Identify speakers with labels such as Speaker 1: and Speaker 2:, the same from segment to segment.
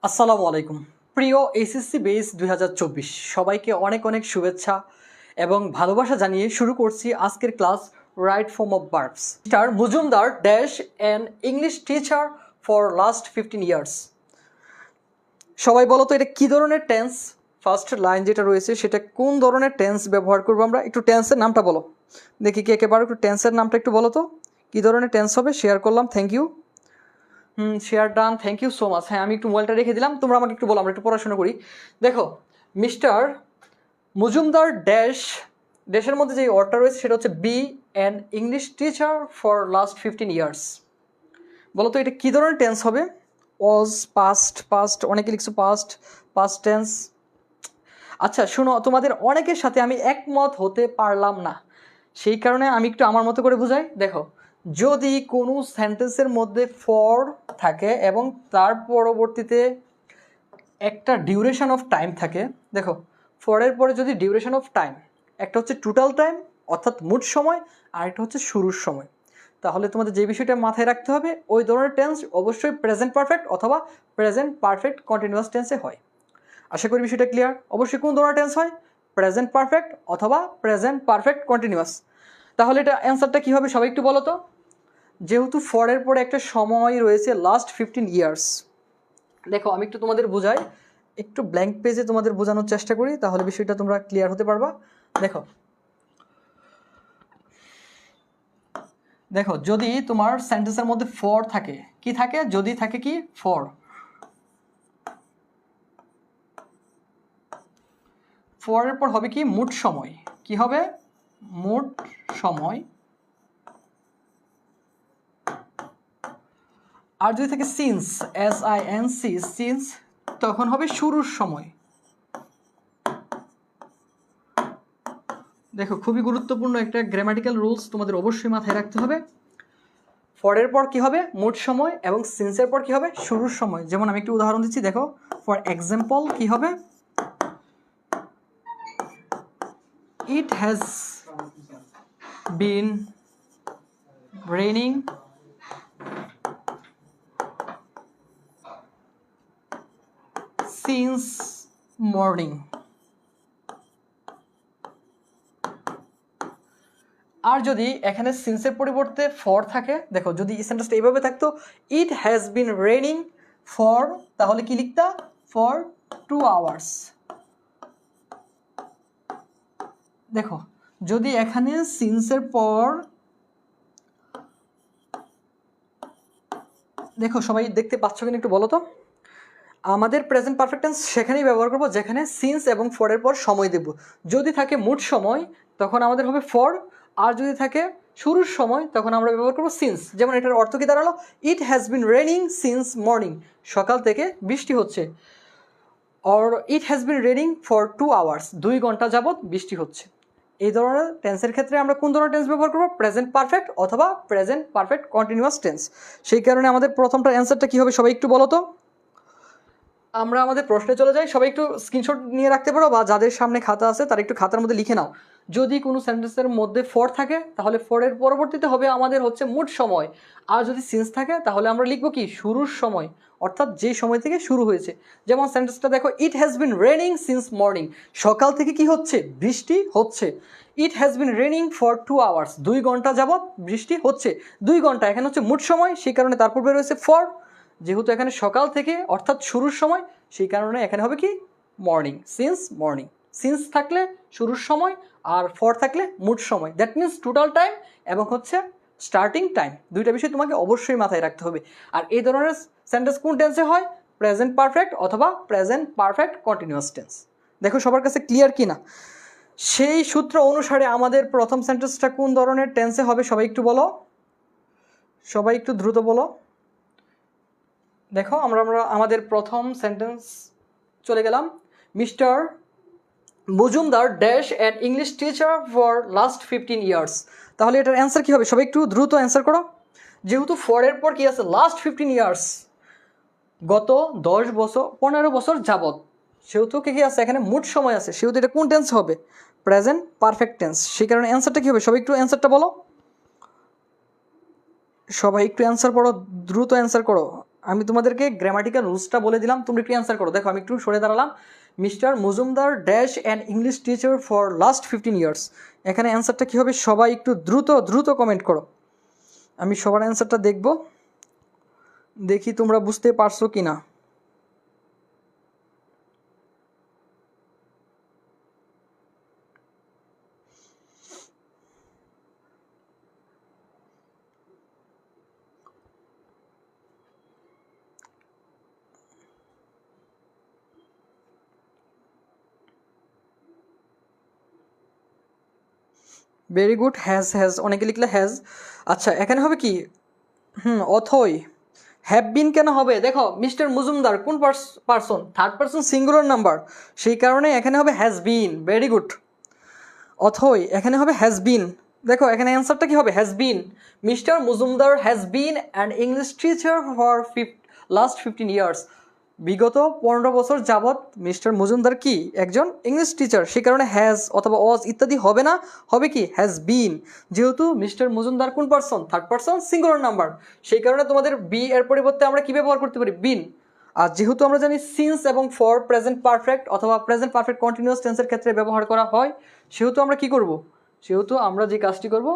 Speaker 1: আসসালামু আলাইকুম। প্রিয় এইচএসসি বেস 2024 সবাইকে অনেক অনেক শুভেচ্ছা এবং ভালোবাসা জানিয়ে শুরু করছি আজকের class right form of verbs. Mister Majumdar dash an English teacher for last 15 years. সবাই বলো তো এটা কী ধরনের টেন্স? ফার্স্ট লাইন যেটা রয়েছে সেটা কোন ধরনের টেন্স ব্যবহার করবো আমরা? একটু টেন্সের নামটা বলো দেখি, কে একেবারে একটু টেন্সের নামটা একটু বলো তো কী ধরনের টেন্স হবে। শেয়ার করলাম, thank you. Share done, thank you so much. হ্যাঁ, আমি একটু মোবাইলটা রেখে দিলাম, তোমরা আমাকে একটু বলো, আমরা একটু পড়াশোনা করি। দেখো, মিস্টার মজুমদার ড্যাশ, ড্যাশের মধ্যে যে ওয়ার্ডটা রয়েছে সেটা হচ্ছে be an English teacher for last 15 years. বলো তো এটা কী ধরনের টেন্স হবে? ওয়াজ, পাস্ট, অনেকে লিখছো পাস্ট টেন্স। আচ্ছা শোনো, তোমাদের অনেকের সাথে আমি একমত হতে পারলাম না, সেই কারণে আমি একটু আমার মতো করে বুঝাই। দেখো, যদি কোনো সেন্টেন্সের মধ্যে ফর থাকে এবং তার পরবর্তীতে একটা ডিউরেশন অফ টাইম থাকে, দেখো ফরের পরে যদি ডিউরেশন অফ টাইম, একটা হচ্ছে টোটাল টাইম অর্থাৎ মোট সময়, আর একটা হচ্ছে শুরুর সময়, তাহলে তোমাদের যে বিষয়টা মাথায় রাখতে হবে ওই ধরনের টেন্স অবশ্যই প্রেজেন্ট পারফেক্ট অথবা প্রেজেন্ট পারফেক্ট কন্টিনিউয়াস টেন্সে হয়। আশা করি বিষয়টা ক্লিয়ার। অবশ্যই কোন ধরনের টেন্স হয়? প্রেজেন্ট পারফেক্ট অথবা প্রেজেন্ট পারফেক্ট কন্টিনিউয়াস। তাহলে এটা অ্যান্সারটা কী হবে সবাই একটু বলো তো। যেহেতু ফরের পরে একটা সময় রয়েছে লাস্ট 15 ইয়ার্স, দেখো আমি একটু তোমাদের বোঝাই, একটু ব্ল্যাঙ্ক পেজে তোমাদের বোঝানোর চেষ্টা করি, তাহলে বিষয়টা তোমরা ক্লিয়ার হতে পারবা। দেখো যদি তোমার সেন্টেন্সের মধ্যে ফর থাকে, কি থাকে? যদি থাকে কি ফর, ফরের পর হবে কি মোট সময়, কি হবে? মোট সময়। আর যদি থাকে সিন্স, SINC, সিন্স, তখন হবে শুরুর সময়। দেখো খুবই গুরুত্বপূর্ণ একটা গ্রামাটিক্যাল রুলস তোমাদের অবশ্যই মাথায় রাখতে হবে। ফরের পর কি হবে? মোট সময়, এবং সিন্সের পর কি হবে? শুরুর সময়। যেমন আমি একটু উদাহরণ দিচ্ছি, দেখো ফর এক্সাম্পল কি হবে? It has been raining since morning. আর যদি এখানে সিন্সের পরিবর্তে ফর থাকে, দেখো যদি সেন্টেন্সটা এইভাবে থাকতো, ইট হ্যাজ বিন রেইনিং ফর, তাহলে কি লিখতা? For 2 hours. দেখো যদি এখানে সিন্সের পর, দেখো সবাই দেখতে পাচ্ছ কিনা একটু বলো তো। আমাদের প্রেজেন্ট পারফেক্ট টেন্স সেখানেই ব্যবহার করব যেখানে সিন্স এবং ফরের পর সময় দেব। যদি থাকে মোট সময় তখন আমাদের হবে ফর, আর যদি থাকে শুরুর সময় তখন আমরা ব্যবহার করবো সিন্স। যেমন এটার অর্থ কি দাঁড়ালো? ইট has been raining since morning, সকাল থেকে বৃষ্টি হচ্ছে। Or it has been raining for 2 hours, 2 ঘন্টা যাবৎ বৃষ্টি হচ্ছে। এই ধরনের টেন্সের ক্ষেত্রে আমরা কোন ধরনের টেন্স ব্যবহার করবো? প্রেজেন্ট পারফেক্ট অথবা প্রেজেন্ট পারফেক্ট কন্টিনিউয়াস টেন্স। সেই কারণে আমাদের প্রথমটা অ্যান্সারটা কী হবে সবাই একটু বলো তো। আমরা আমাদের প্রশ্নে চলে যাই, সবাই একটু স্ক্রিনশট নিয়ে রাখতে পারো, বা যাদের সামনে খাতা আছে তারা একটু খাতার মধ্যে লিখে নাও। যদি কোনো সেন্টেন্সের মধ্যে ফর থাকে তাহলে ফরের পরবর্তীতে হবে আমাদের হচ্ছে মোট সময়, আর যদি সিন্স থাকে তাহলে আমরা লিখবো কি? শুরুর সময়, অর্থাৎ যেই সময় থেকে শুরু হয়েছে। যেমন সেন্টেন্সটা দেখো, ইট has been raining since morning, সকাল থেকে কি হচ্ছে? বৃষ্টি হচ্ছে। ইট has been raining for 2 hours, 2 ঘন্টা যাবৎ বৃষ্টি হচ্ছে। 2 ঘন্টা এখানে হচ্ছে মোট সময়, সেই কারণে তার পূর্বে রয়েছে ফর। যেহেতু এখানে সকাল থেকে অর্থাৎ শুরুর সময়, সেই কারণে এখানে হবে কি? Morning, since morning. সিন্স থাকলে শুরুর সময়, আর ফর থাকলে মোট সময়, দ্যাট মিনস টোটাল টাইম এবং হচ্ছে স্টার্টিং টাইম। দুইটা বিষয় তোমাকে অবশ্যই মাথায় রাখতে হবে। আর এই ধরনের সেন্টেন্স কোন টেন্সে হয়? প্রেজেন্ট পারফেক্ট অথবা প্রেজেন্ট পারফেক্ট কন্টিনিউয়াস টেন্স। দেখো সবার কাছে ক্লিয়ার কি না? সেই সূত্র অনুসারে আমাদের প্রথম সেন্টেন্সটা কোন ধরনের টেন্সে হবে সবাই একটু বলো, সবাই একটু দ্রুত বলো। দেখো আমরা আমাদের প্রথম সেন্টেন্স চলে গেলাম, mister Majumdar dash an English teacher for last 15 years. তাহলে এটার অ্যান্সার কী হবে সবাই একটু দ্রুত অ্যান্সার করো। যেহেতু ফরের পর কী আছে? লাস্ট 15 ইয়ার্স, গত 10 বছর 15 বছর যাবৎ, সেহেতু কী আছে এখানে? মোট সময় আছে, সেহেতু এটা কোন টেন্স হবে? Present perfect tense. সেই কারণে অ্যান্সারটা কী হবে সবাই একটু অ্যান্সারটা বলো, সবাই একটু অ্যান্সার করো, দ্রুত অ্যান্সার করো। আমি তোমাদেরকে গ্রামাটিক্যাল রুলসটা বলে দিলাম, তুমি একটু অ্যান্সার করো। দেখো আমি একটু সরে দাঁড়ালাম। Mister Majumdar dash an English teacher for last 15 years. এখানে অ্যান্সারটা কী হবে? সবাই একটু দ্রুত দ্রুত কমেন্ট করো, আমি সবার অ্যান্সারটা দেখব, দেখি তোমরা বুঝতে পারছো কি না। Very good. হ্যাজ অনেকে লিখলে হ্যাজ। আচ্ছা এখানে হবে কি? অথই। হ্যাভ বিন কেন হবে? দেখো মিস্টার মজুমদার কোন person? Third person singular number, সেই কারণে এখানে হবে হ্যাজ বিন। Very good. অথই এখানে হবে হ্যাজ বিন। দেখো এখানে অ্যান্সারটা কি হবে? Has been. Mister Majumdar has been an English teacher for last 15 years. বিগত 15 বছর যাবৎ মিস্টার মজুমদার কি একজন ইংলিশ টিচার, সেই কারণে হ্যাজ অথবা অজ ইত্যাদি হবে না, হবে কি হ্যাজ বিন। যেহেতু মিস্টার মজুমদার কোন person? Third person singular number, সেই কারণে তোমাদের বি এর পরিবর্তে আমরা কি ব্যবহার করতে পারি? বিন। আর যেহেতু আমরা জানি সিন্স এবং ফর প্রেজেন্ট পারফেক্ট অথবা প্রেজেন্ট পারফেক্ট কন্টিনিউয়াস টেন্সের ক্ষেত্রে ব্যবহার করা হয়, সেহেতু আমরা কি করব? সেহেতু আমরা যে কাজটি করব,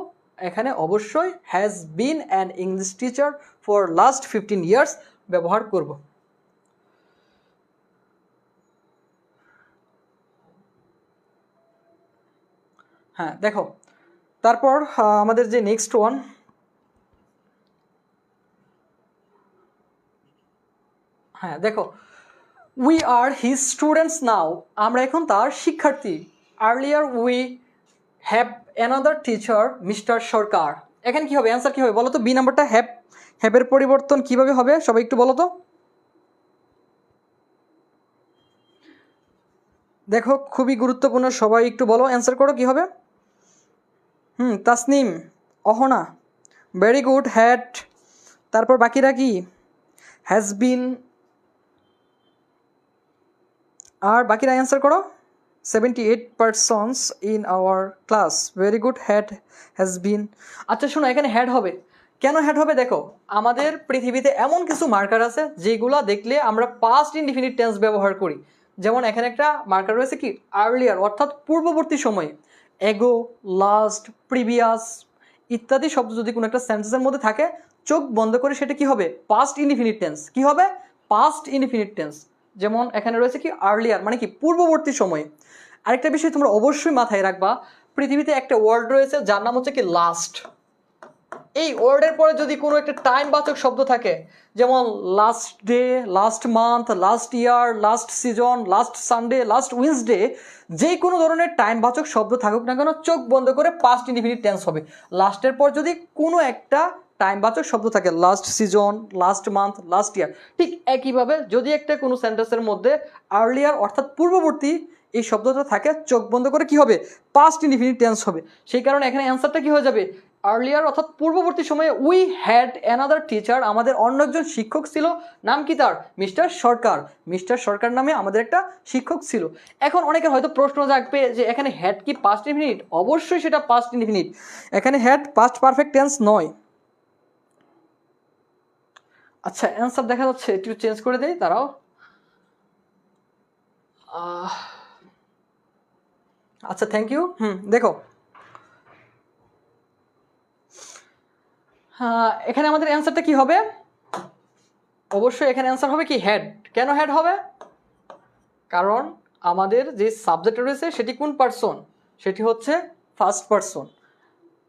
Speaker 1: এখানে অবশ্যই has been an English teacher for last 15 years ব্যবহার করব। হ্যাঁ দেখো, তারপর আমাদের যে নেক্সট ওয়ান, হ্যাঁ দেখো, we are his students now. আমরা এখন তার শিক্ষার্থী। Earlier we have another teacher mister Sarkar. এখানে কি হবে? অ্যান্সার কি হবে বলো তো? বি নাম্বারটা হ্যাভের পরিবর্তন কিভাবে হবে সবাই একটু বলো তো। দেখো খুবই গুরুত্বপূর্ণ, সবাই একটু বলো, অ্যান্সার করো কি হবে। Tasnim, Ahona, very good. Had, তারপর বাকিরা কি? হ্যাজ বিন, আর বাকিরা অ্যান্সার করো। 78 persons in our class. Very good. Has been. আচ্ছা শোনো, এখানে হ্যাড হবে। কেন হ্যাড হবে? দেখো আমাদের পৃথিবীতে এমন কিছু মার্কার আছে যেগুলো দেখলে আমরা পাস্ট ইনডিফিনিট টেন্স ব্যবহার করি। যেমন এখানে একটা মার্কার রয়েছে কি আর্লিয়ার, অর্থাৎ পূর্ববর্তী সময়ে। এগো, লাস্ট, প্রিভিয়াস ইত্যাদি শব্দ যদি কোনো একটা সেন্টেন্সের মধ্যে থাকে, চোখ বন্ধ করে সেটা কি হবে? Past indefinite tense. কি হবে? Past indefinite tense. যেমন এখানে রয়েছে কি আর্লিয়ার, মানে কি পূর্ববর্তী সময়ে। আরেকটা বিষয় তোমরা অবশ্যই মাথায় রাখবা, পৃথিবীতে একটা ওয়ার্ড রয়েছে যার নাম হচ্ছে কি লাস্ট। এই ওয়ার্ডের পরে যদি কোনো একটা টাইম বাচক শব্দ থাকে, যেমন last day, last month, last year, last season, last Sunday, last Wednesday, যে কোনো ধরনের টাইম বাচক শব্দ থাকুক না কেন, চোখ বন্ধ করে পাস্ট ইনডিফিনিট টেন্স হবে। লাস্টের পর যদি কোনো একটা টাইম বাচক শব্দ থাকে, last season, last month, last ইয়ার, ঠিক একইভাবে যদি একটা কোনো সেন্টেন্সের মধ্যে আর্লিয়ার অর্থাৎ পূর্ববর্তী এই শব্দটা থাকে, চোখ বন্ধ করে কি হবে? পাস্ট ইনডিফিনিট টেন্স হবে। সেই কারণে এখানে অ্যান্সারটা কি হয়ে যাবে? আর্লিয়ার অর্থাৎ পূর্ববর্তী সময়ে উই হ্যাড অ্যানাদার টিচার, আমাদের অন্য একজন শিক্ষক ছিল। নাম কি তার? মিস্টার সরকার। মিস্টার সরকার নামে আমাদের একটা শিক্ষক ছিল। এখন অনেকের হয়তো প্রশ্ন জাগবে যে এখানে হ্যাড কি পাস্ট ইনডিফিনিট? অবশ্যই সেটা পাস্ট ইনডিফিনিট। এখানে হ্যাড পাস্ট পারফেক্ট টেন্স নয়। আচ্ছা অ্যান্সার দেখা যাচ্ছে, একটু চেঞ্জ করে দেই, তারাও। আচ্ছা থ্যাংক ইউ। দেখো এখানে আমাদের অ্যান্সারটা কি হবে? অবশ্যই এখানে অ্যান্সার হবে কি হ্যাড। কেন হ্যাড হবে? কারণ আমাদের যে সাবজেক্ট রয়েছে সেটি কোন পার্সন? সেটি হচ্ছে ফার্স্ট পার্সন।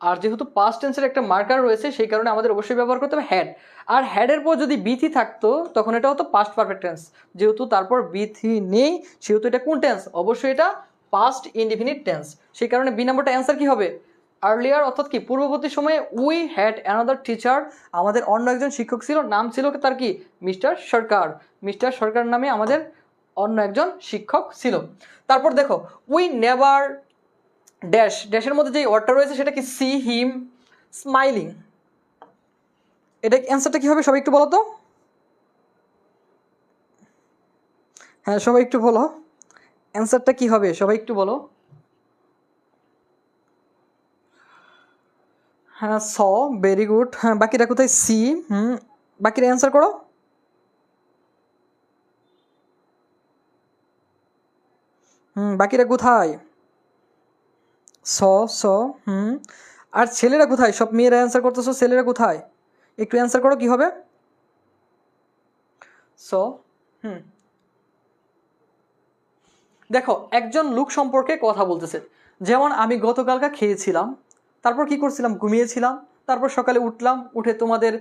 Speaker 1: আর যেহেতু পাস্ট টেন্সের একটা মার্কার রয়েছে, সেই কারণে আমাদের অবশ্যই ব্যবহার করতে হবে হ্যাড। আর হ্যাডের পর যদি বিথি থাকতো তখন এটা হতো পাস্ট পারফেক্ট টেন্স। যেহেতু তারপর বিথি নেই, সেহেতু এটা কোন টেন্স? অবশ্যই এটা পাস্ট ইনডিফিনিট টেন্স। সেই কারণে বি নাম্বারটা অ্যান্সার কি হবে? আর্লিয়ার অর্থাৎ কি পূর্ববর্তী সময়ে উই হ্যাড অ্যানাদার টিচার, আমাদের অন্য একজন শিক্ষক ছিল, নাম ছিল তার কি? মিস্টার সরকার। মিস্টার সরকার নামে আমাদের অন্য একজন শিক্ষক ছিল। তারপর দেখো উই নেভার ড্যাশ, ড্যাশের মধ্যে যে ওয়ার্ডটা রয়েছে সেটা কি? See him smiling. এটা অ্যান্সারটা কি হবে সবাই একটু বলো তো। হ্যাঁ সবাই একটু বলো অ্যান্সারটা কি হবে, সবাই একটু বলো। হ্যাঁ স, ভেরি গুড। হ্যাঁ বাকিরা কোথায়? সি। বাকিরা অ্যান্সার করো। বাকিরা কোথায়? স স আর ছেলেরা কোথায়? সব মেয়েরা অ্যান্সার করতেছো, ছেলেরা কোথায়? একটু অ্যান্সার করো, কি হবে? স দেখো, একজন লোক সম্পর্কে কথা বলতেছে। যেমন আমি গতকালকে খেয়েছিলাম, তারপর কি করছিলাম? ঘুমিয়েছিলাম, তারপর সকালে উঠলাম, উঠে তোমাদের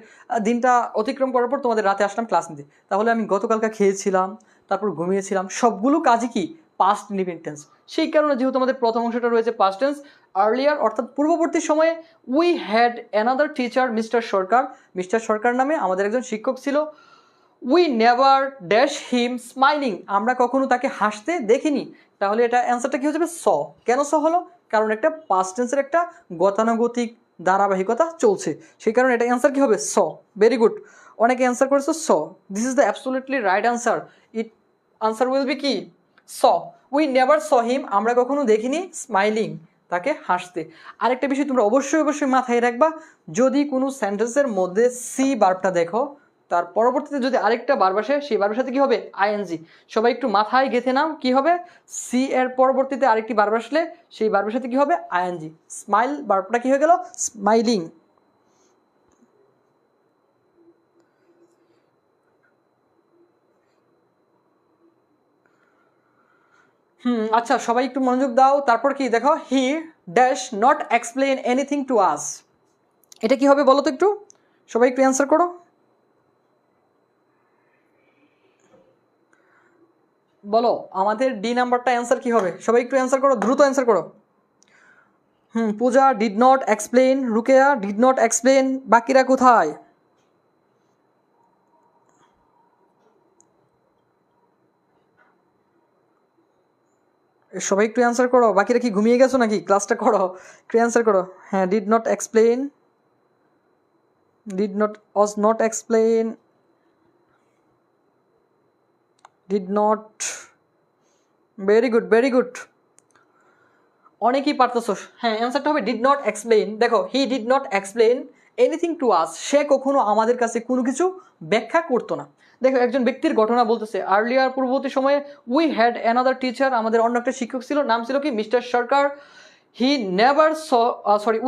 Speaker 1: দিনটা অতিক্রম করার পর তোমাদের রাতে আসলাম ক্লাস নিতে। তাহলে আমি গতকালকে খেয়েছিলাম, তারপর ঘুমিয়েছিলাম, সবগুলো কাজই কি পাস্ট ইনডিফিনিট টেন্স। সেই কারণে যেহেতু আমাদের প্রথম অংশটা রয়েছে পাস্ট টেন্স, আর্লিয়ার অর্থাৎ পূর্ববর্তী সময়ে we had another teacher mister Sarkar. Mister Sarkar নামে আমাদের একজন শিক্ষক ছিল। We never dash him smiling, আমরা কখনো তাকে হাসতে দেখিনি। তাহলে এটা অ্যান্সারটা কী হয়ে যাবে? স। কেন স হলো? কারণ একটা পাস্ট টেন্সের একটা গতানুগতিক ধারাবাহিকতা চলছে, সেই কারণে এটা অ্যান্সার কী হবে? স। ভেরি গুড, অনেকে অ্যান্সার করেছে saw. This is the absolutely right answer. It answer will be কি? Saw. We never saw him, আমরা কখনো দেখিনি স্মাইলিং, তাকে হাসতে। আরেকটা বিষয় তোমরা অবশ্যই অবশ্যই মাথায় রাখবা, যদি কোনো সেন্টেন্সের মধ্যে সি বার্বটা দেখো, তার পরবর্তীতে যদি আরেকটা বার্ব আসে, সেই বার্বের সাথে কি হবে? আইএনজি। সবাই একটু মাথায় গেঁথে নাও, কি হবে? সি এর পরবর্তীতে আরেকটি বার্ব আসলে সেই বার্বের সাথে কি হবে? আইএনজি। স্মাইল বার্বটা কি হয়ে গেল? স্মাইলিং। আচ্ছা, সবাই একটু মনোযোগ দাও। তারপর কি দেখো, he dash not explain anything to আস, এটা কি হবে বলো তো একটু, সবাই একটু অ্যান্সার করো। বলো আমাদের ডি নাম্বারটা অ্যান্সার কি হবে? সবাই একটু অ্যান্সার করো, দ্রুত অ্যান্সার করো। Puja did not explain, Rukeya did not explain, বাকিরা কোথায়? সবাই একটু অ্যান্সার করো, বাকিরা কি ঘুমিয়ে গেছো নাকি? ক্লাসটা করো, একটু অ্যান্সার করো। হ্যাঁ, did not explain, did not, was not explain, did not. Very good, very good, অনেকেই পারতেছো। হ্যাঁ, অ্যান্সারটা হবে ডিড নট এক্সপ্লেন। দেখো, he did not explain anything to us, সে কখনো আমাদের কাছে কোনো কিছু ব্যাখ্যা করতো না। দেখো, একজন ব্যক্তির ঘটনা বলতেছে, আর্লিয়ার পূর্ববর্তী সময়ে উই হ্যাড অ্যানাদার টিচার, আমাদের অন্য একটা শিক্ষক ছিল, নাম ছিল কি? Mister Sarkar. He never saw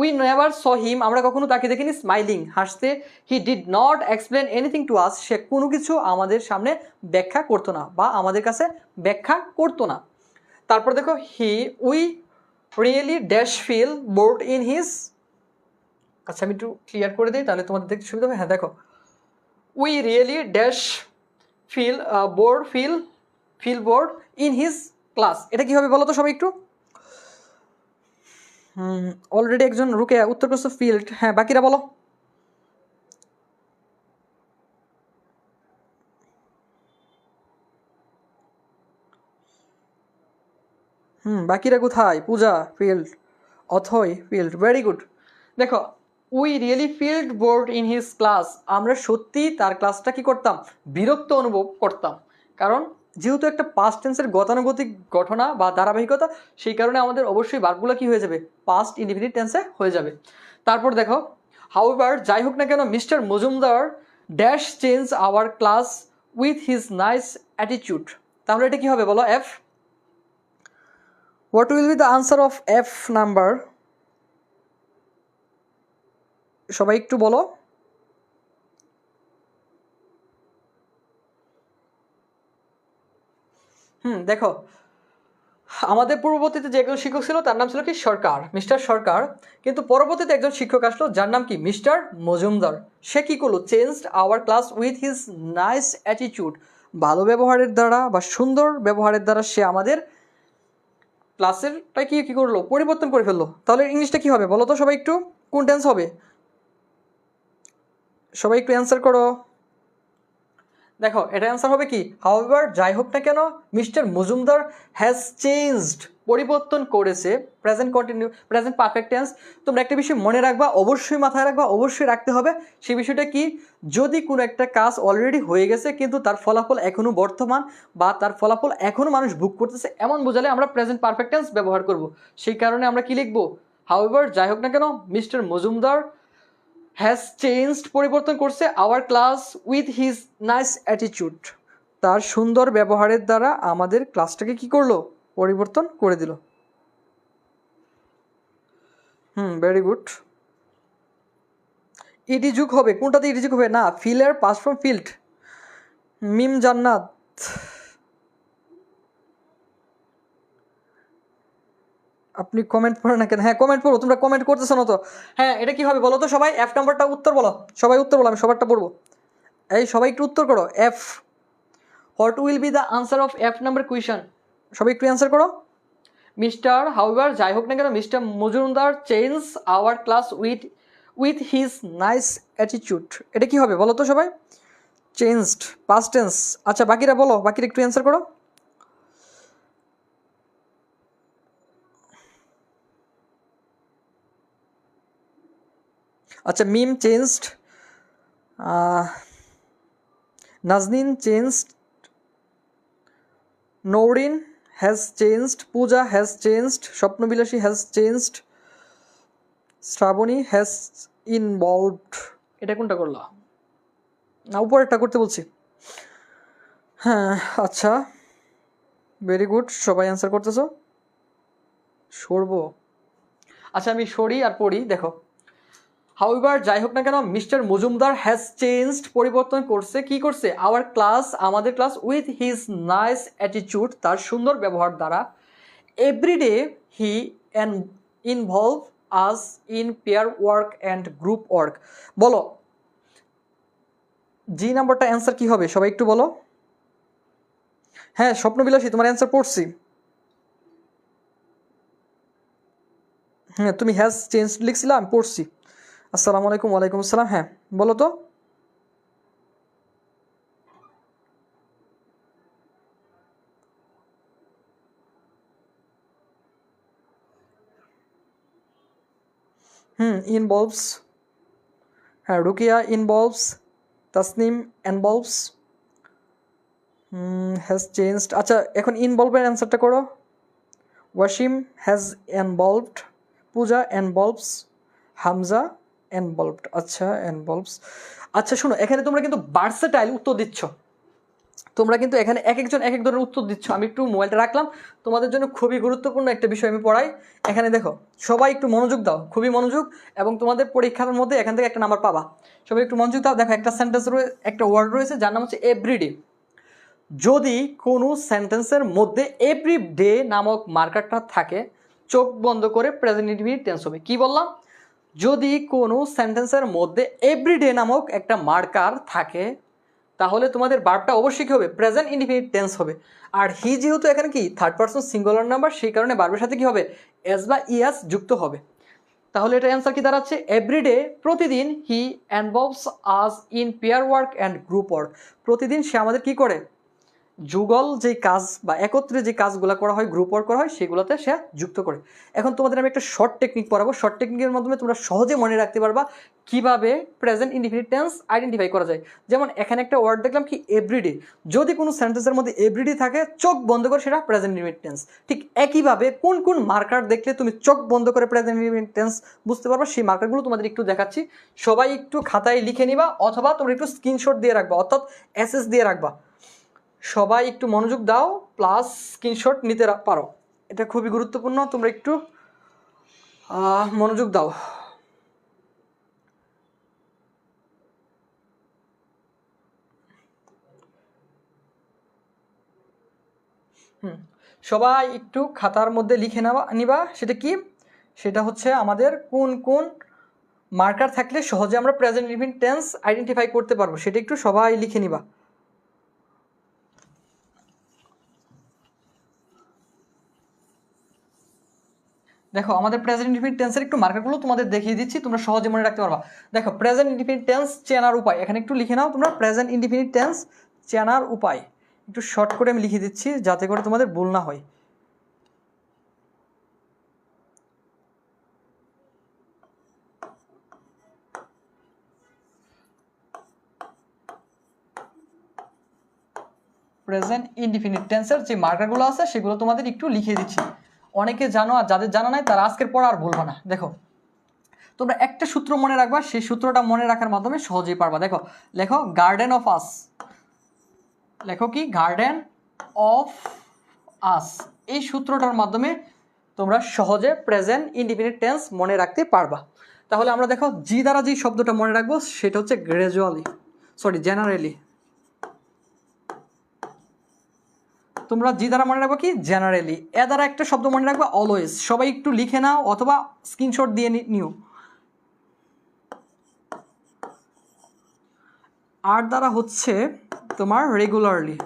Speaker 1: we never saw him, আমরা কখনো তাকে দেখিনি স্মাইলিং, হাসতে। He did not explain anything to us, সে কোনো কিছু আমাদের সামনে ব্যাখ্যা করতো না বা আমাদের কাছে ব্যাখ্যা করতো না। তারপর দেখো, we really dash fill board in his, আচ্ছা আমি একটু ক্লিয়ার করে দিই তাহলে তোমাদের দেখতে সুবিধা হবে। হ্যাঁ দেখো, we really dash fill board in his class, এটা কি হবে বলো তো সবাই একটু। অলরেডি একজন রুকে উত্তর করছে ফিল্ড। হ্যাঁ, বাকিরা বলো। বাকিরা কোথায়? পূজা ফিল্ড, অথয় ফিল্ড, ভেরি গুড। দেখো, we really field board in his class, আমরা সত্যি তার ক্লাসটা কি করতাম? বিরক্ত অনুভব করতাম। কারণ যেহেতু একটা পাস্ট টেন্সের গতানুগতিক ঘটনা বা ধারাবাহিকতা, সেই কারণে আমাদের অবশ্যই ভার্বগুলো কি হয়ে যাবে? পাস্ট ইনডিফিনিট টেন্সে হয়ে যাবে। তারপর দেখো, হাউএভার, যাই হোক না কেন, mister Majumdar dash change our class with his nice attitude, তাহলে এটা কি হবে বলো? F. What will be the answer of F number? সবাই একটু বলো। দেখো, আমাদের পূর্ববর্তীতে যে একজন শিক্ষক ছিল তার নাম ছিল কি? সরকার, মিস্টার সরকার। কিন্তু পরবর্তীতে একজন শিক্ষক আসলো যার নাম কি? মিস্টার মজুমদার। সে কি করলো? Changed hour class with his nice attitude, ভালো ব্যবহারের দ্বারা বা সুন্দর ব্যবহারের দ্বারা সে আমাদের ক্লাসেরটা কি করলো? পরিবর্তন করে ফেললো। তাহলে ইংলিশটা কি হবে বলো তো সবাই একটু, কোন টেন্স হবে? সবাই একটু অ্যান্সার করো। দেখো, এটা অ্যান্সার হবে কি? হাউএভার, যাই হোক না কেন, মিস্টার মজুমদার হ্যাজ চেঞ্জড, পরিবর্তন করেছে। Present continue, present perfect tense. তোমরা একটা বিষয় মনে রাখবা, অবশ্যই মাথায় রাখবা, অবশ্যই রাখতে হবে। সেই বিষয়টা কি? যদি কোনো একটা কাজ অলরেডি হয়ে গেছে কিন্তু তার ফলাফল এখনও বর্তমান বা তার ফলাফল এখনও মানুষ ভোগ করতেছে, এমন বোঝালে আমরা প্রেজেন্ট পারফেক্ট টেন্স ব্যবহার করব। সেই কারণে আমরা কি লিখবো? হাউএভার, যাই হোক না কেন, মিস্টার মজুমদার হ্যাজ চেঞ্জড, পরিবর্তন করছে, our class with his nice attitude, তার সুন্দর ব্যবহারের দ্বারা আমাদের ক্লাসটাকে কি করলো? পরিবর্তন করে দিল। Very good. ইডি যুগ হবে, কোনটাতে ইডি যুগ হবে? না, ফিলের পাস ফ্রম ফিল্ড। মিম জান্নাত, আপনি কমেন্ট পড়ো না কেন? হ্যাঁ কমেন্ট পড়ো, তোমরা কমেন্ট করতেছো না তো। হ্যাঁ এটা কি হবে বলো তো সবাই? এফ নাম্বারটা উত্তর বলো, সবাই উত্তর বলো, আমি সবারটা পড়বো। এই সবাই একটু উত্তর করো। F, what will be the answer of F number question? সবাই একটু অ্যান্সার করো। মিস্টার হাউএভার, যাই হোক না কেন, mister Majumdar change our class with his nice attitude, এটা কি হবে বলো তো সবাই? Changed, past tense. আচ্ছা বাকিরা বলো, বাকিরা একটু অ্যান্সার করো। আচ্ছা Mim changed, Nazneen changed, Naureen has changed, Puja has changed, Swapnobilashi has changed, Shrabani has involved. এটা কোনটা করলা? না উপরেরটা করতে বলছি। হ্যাঁ আচ্ছা ভেরি গুড, সবাই অ্যান্সার করতেছো। সরবো, আচ্ছা আমি সরি আর পড়ি। দেখো হাউএভার, যাই হোক না কেন, মিস্টার মজুমদার হ্যাজ চেঞ্জড, পরিবর্তন করছে, কি করছে? আওয়ার ক্লাস, আমাদের ক্লাস, উইথ হিজ নাইস অ্যাটিটিউড, তার সুন্দর ব্যবহার দ্বারা, everyday he involve us in pair work and group work. বলো জি নাম্বারটা অ্যান্সার কি হবে সবাই একটু বলো। হ্যাঁ স্বপ্নবিলাসী তোমার অ্যান্সার পড়ছি। হ্যাঁ তুমি হ্যাজ চেঞ্জ লিখছিলাম, আমি পড়ছি। আসসালামু আলাইকুম। ওয়ালাইকুম আসসালাম। হ্যাঁ বলো তো। ইনভলভস, হ্যাঁ Rukiya involves, Tasnim involves, has changed. আচ্ছা এখন ইনভলভের অ্যান্সারটা করো। Wasim has involved, Puja involves, Hamza involved. আচ্ছা ইনভলভস। আচ্ছা শোনো, এখানে তোমরা কিন্তু ভার্সেটাইল উত্তর দিচ্ছ, তোমরা কিন্তু এখানে এক একজন এক এক ধরনের উত্তর দিচ্ছ। আমি একটু মোবাইলটা রাখলাম, তোমাদের জন্য খুবই গুরুত্বপূর্ণ একটা বিষয় আমি পড়াই। এখানে দেখো সবাই একটু মনোযোগ দাও, খুবই মনোযোগ, এবং তোমাদের পরীক্ষার মধ্যে এখান থেকে একটা নাম্বার পাবা। সবাই একটু মনোযোগ দাও। দেখো একটা সেন্টেন্স রয়েছে, একটা ওয়ার্ড রয়েছে যার নাম হচ্ছে এভরিডে। যদি কোনো সেন্টেন্সের মধ্যে এভরিডে নামক মার্কারটা থাকে, চোখ বন্ধ করে প্রেজেন্ট ইনডিফিনিট টেন্স হবে। কি বললাম? যদি কোনো সেন্টেন্সের মধ্যে এভরিডে নামক একটা মার্কার থাকে, তাহলে তোমাদের ভার্বটা অবশ্যই কী হবে? প্রেজেন্ট ইনডিফিনিট টেন্স হবে। আর হি যেহেতু এখানে কি থার্ড পারসন সিঙ্গুলার নাম্বার, সেই কারণে ভার্বের সাথে কি হবে? এস বা ইএস যুক্ত হবে। তাহলে এটা অ্যান্সার কি দাঁড়াচ্ছে? এভরিডে, প্রতিদিন, he involves us in pair work and group work. প্রতিদিন সে আমাদের কি করে? যুগল যে কাজ বা একত্রে যে কাজগুলো করা হয়, গ্রুপ ওয়ার্ক করা হয়, সেগুলোতে সে যুক্ত করে। এখন তোমাদের আমি একটা শর্ট টেকনিক পড়াবো। শর্ট টেকনিকের মাধ্যমে তোমরা সহজে মনে রাখতে পারবা কিভাবে প্রেজেন্ট ইনডিফিনিট টেন্স আইডেন্টিফাই করা যায়। যেমন এখানে একটা ওয়ার্ড দেখলাম কি এভরিডে, যদি কোনো সেন্টেন্সের মধ্যে এভরিডে থাকে, চোখ বন্ধ করে সেটা প্রেজেন্ট ইনডিফিনিট টেন্স। ঠিক একইভাবে কোন কোন মার্কার দেখলে তুমি চোখ বন্ধ করে প্রেজেন্ট ইনডিফিনিট টেন্স বুঝতে পারবা, সেই মার্কারগুলো তোমাদের একটু দেখাচ্ছি। সবাই একটু খাতায় লিখে নিবা, অথবা তোমরা একটু স্ক্রিনশট দিয়ে রাখবা, অর্থাৎ এসএস দিয়ে রাখবা। সবাই একটু মনোযোগ দাও, প্লাস স্ক্রিনশট নিতে পারো, এটা খুবই গুরুত্বপূর্ণ। তোমরা একটু মনোযোগ দাও। সবাই একটু খাতার মধ্যে লিখে নিবা সেটা কি? সেটা হচ্ছে আমাদের কোন কোন মার্কার থাকলে সহজে আমরা প্রেজেন্ট ইনডিফিনিট টেন্স আইডেন্টিফাই করতে পারবো, সেটা একটু সবাই লিখে নিবা। দেখো আমাদের প্রেজেন্ট ইনডিফিনিট টেন্সের একটু মার্কারগুলো তোমাদের দেখিয়ে দিচ্ছি, তোমরা সহজে মনে রাখতে পারবা। দেখো প্রেজেন্ট ইনডিফিনিট টেন্স চেনার উপায়, এখানে একটু লিখে নাও তোমরা। প্রেজেন্ট ইনডিফিনিট টেন্স চেনার উপায় একটু শর্ট করে আমি লিখে দিচ্ছি যাতে করে তোমাদের ভুল না হয়। প্রেজেন্ট ইনডিফিনিট টেন্সের যে মার্কারগুলো আছে সেগুলো তোমাদের একটু লিখে দিচ্ছি। অনেকে জানো, আর যাদের জানা নাই তারা আজকের পর আর ভুলবা না। দেখো তোমরা একটা সূত্র মনে রাখবা, সেই সূত্রটা মনে রাখার মাধ্যমে সহজেই পারবা। দেখো গার্ডেন অফ আস, লেখো কি? গার্ডেন অফ আস, এই সূত্রটার মাধ্যমে তোমরা সহজে প্রেজেন্ট ইনডিফিনিট টেন্স মনে রাখতে পারবা। তাহলে আমরা দেখো জি দ্বারা যে শব্দটা মনে রাখবো সেটা হচ্ছে জেনারেলি। তোমরা জি দ্বারা মনে রাখবো কি জেনারেলি। এ দ্বারা একটা শব্দ মনে রাখবো অলওয়েজ, সবাই একটু লিখে নাও অথবা স্ক্রিনশট দিয়ে নিও। আর দ্বারা হচ্ছে তোমার রেগুলারলি।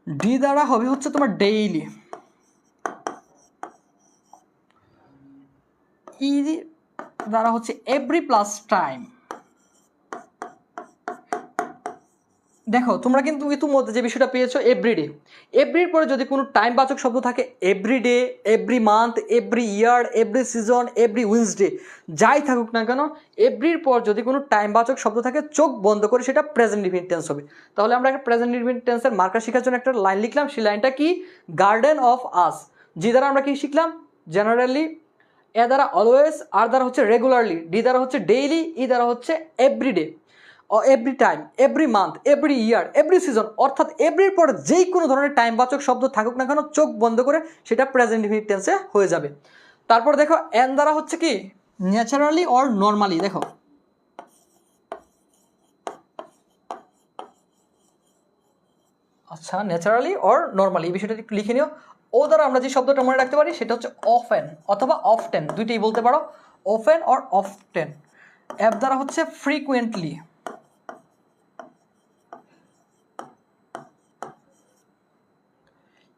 Speaker 1: ডি দ্বারা হবে হচ্ছে তোমার ডেইলি। ই দ্বারা হচ্ছে এভরি প্লাস টাইম। দেখো তোমরা কিন্তু ইতিমধ্যে যে বিষয়টা পেয়েছো এভরিডে, এভরির পরে যদি কোনো টাইম বাচক শব্দ থাকে everyday, every month, every year, every season, every Wednesday, যাই থাকুক না কেন এভরির পর যদি কোনো টাইম বাচক শব্দ থাকে চোখ বন্ধ করে সেটা প্রেজেন্ট ইনডিফিনিট টেন্স হবে। তাহলে আমরা একটা প্রেজেন্ট ইনডিফিনিট টেন্সের মার্কার শেখার জন্য একটা লাইন লিখলাম, সেই লাইনটা কি গার্ডেন অফ আস। জি দ্বারা আমরা কি শিখলাম জেনারেলি, এ দ্বারা অলওয়েজ, আর দ্বারা হচ্ছে রেগুলারলি, ডি দ্বারা হচ্ছে ডেইলি, ই দ্বারা হচ্ছে everyday, every time, every month, every year, every season, অর্থাৎ এভরির পর যেই কোনো ধরনের টাইমবাচক শব্দ থাকুক না কেন চোখ বন্ধ করে সেটা প্রেজেন্ট ইনডিফিনিট টেন্সে হয়ে যাবে। তারপর দেখো এন দ্বারা হচ্ছে কি ন্যাচারালি অর নর্মালি। দেখো আচ্ছা ন্যাচারালি অর নর্মালি এই বিষয়টা একটু লিখে নিও। ও দ্বারা আমরা যে শব্দটা মনে রাখতে পারি সেটা হচ্ছে অফেন অথবা অফটেন, দুইটাই বলতে পারো, অফেন অর অফটেন। এফ দ্বারা হচ্ছে ফ্রিকুয়েন্টলি।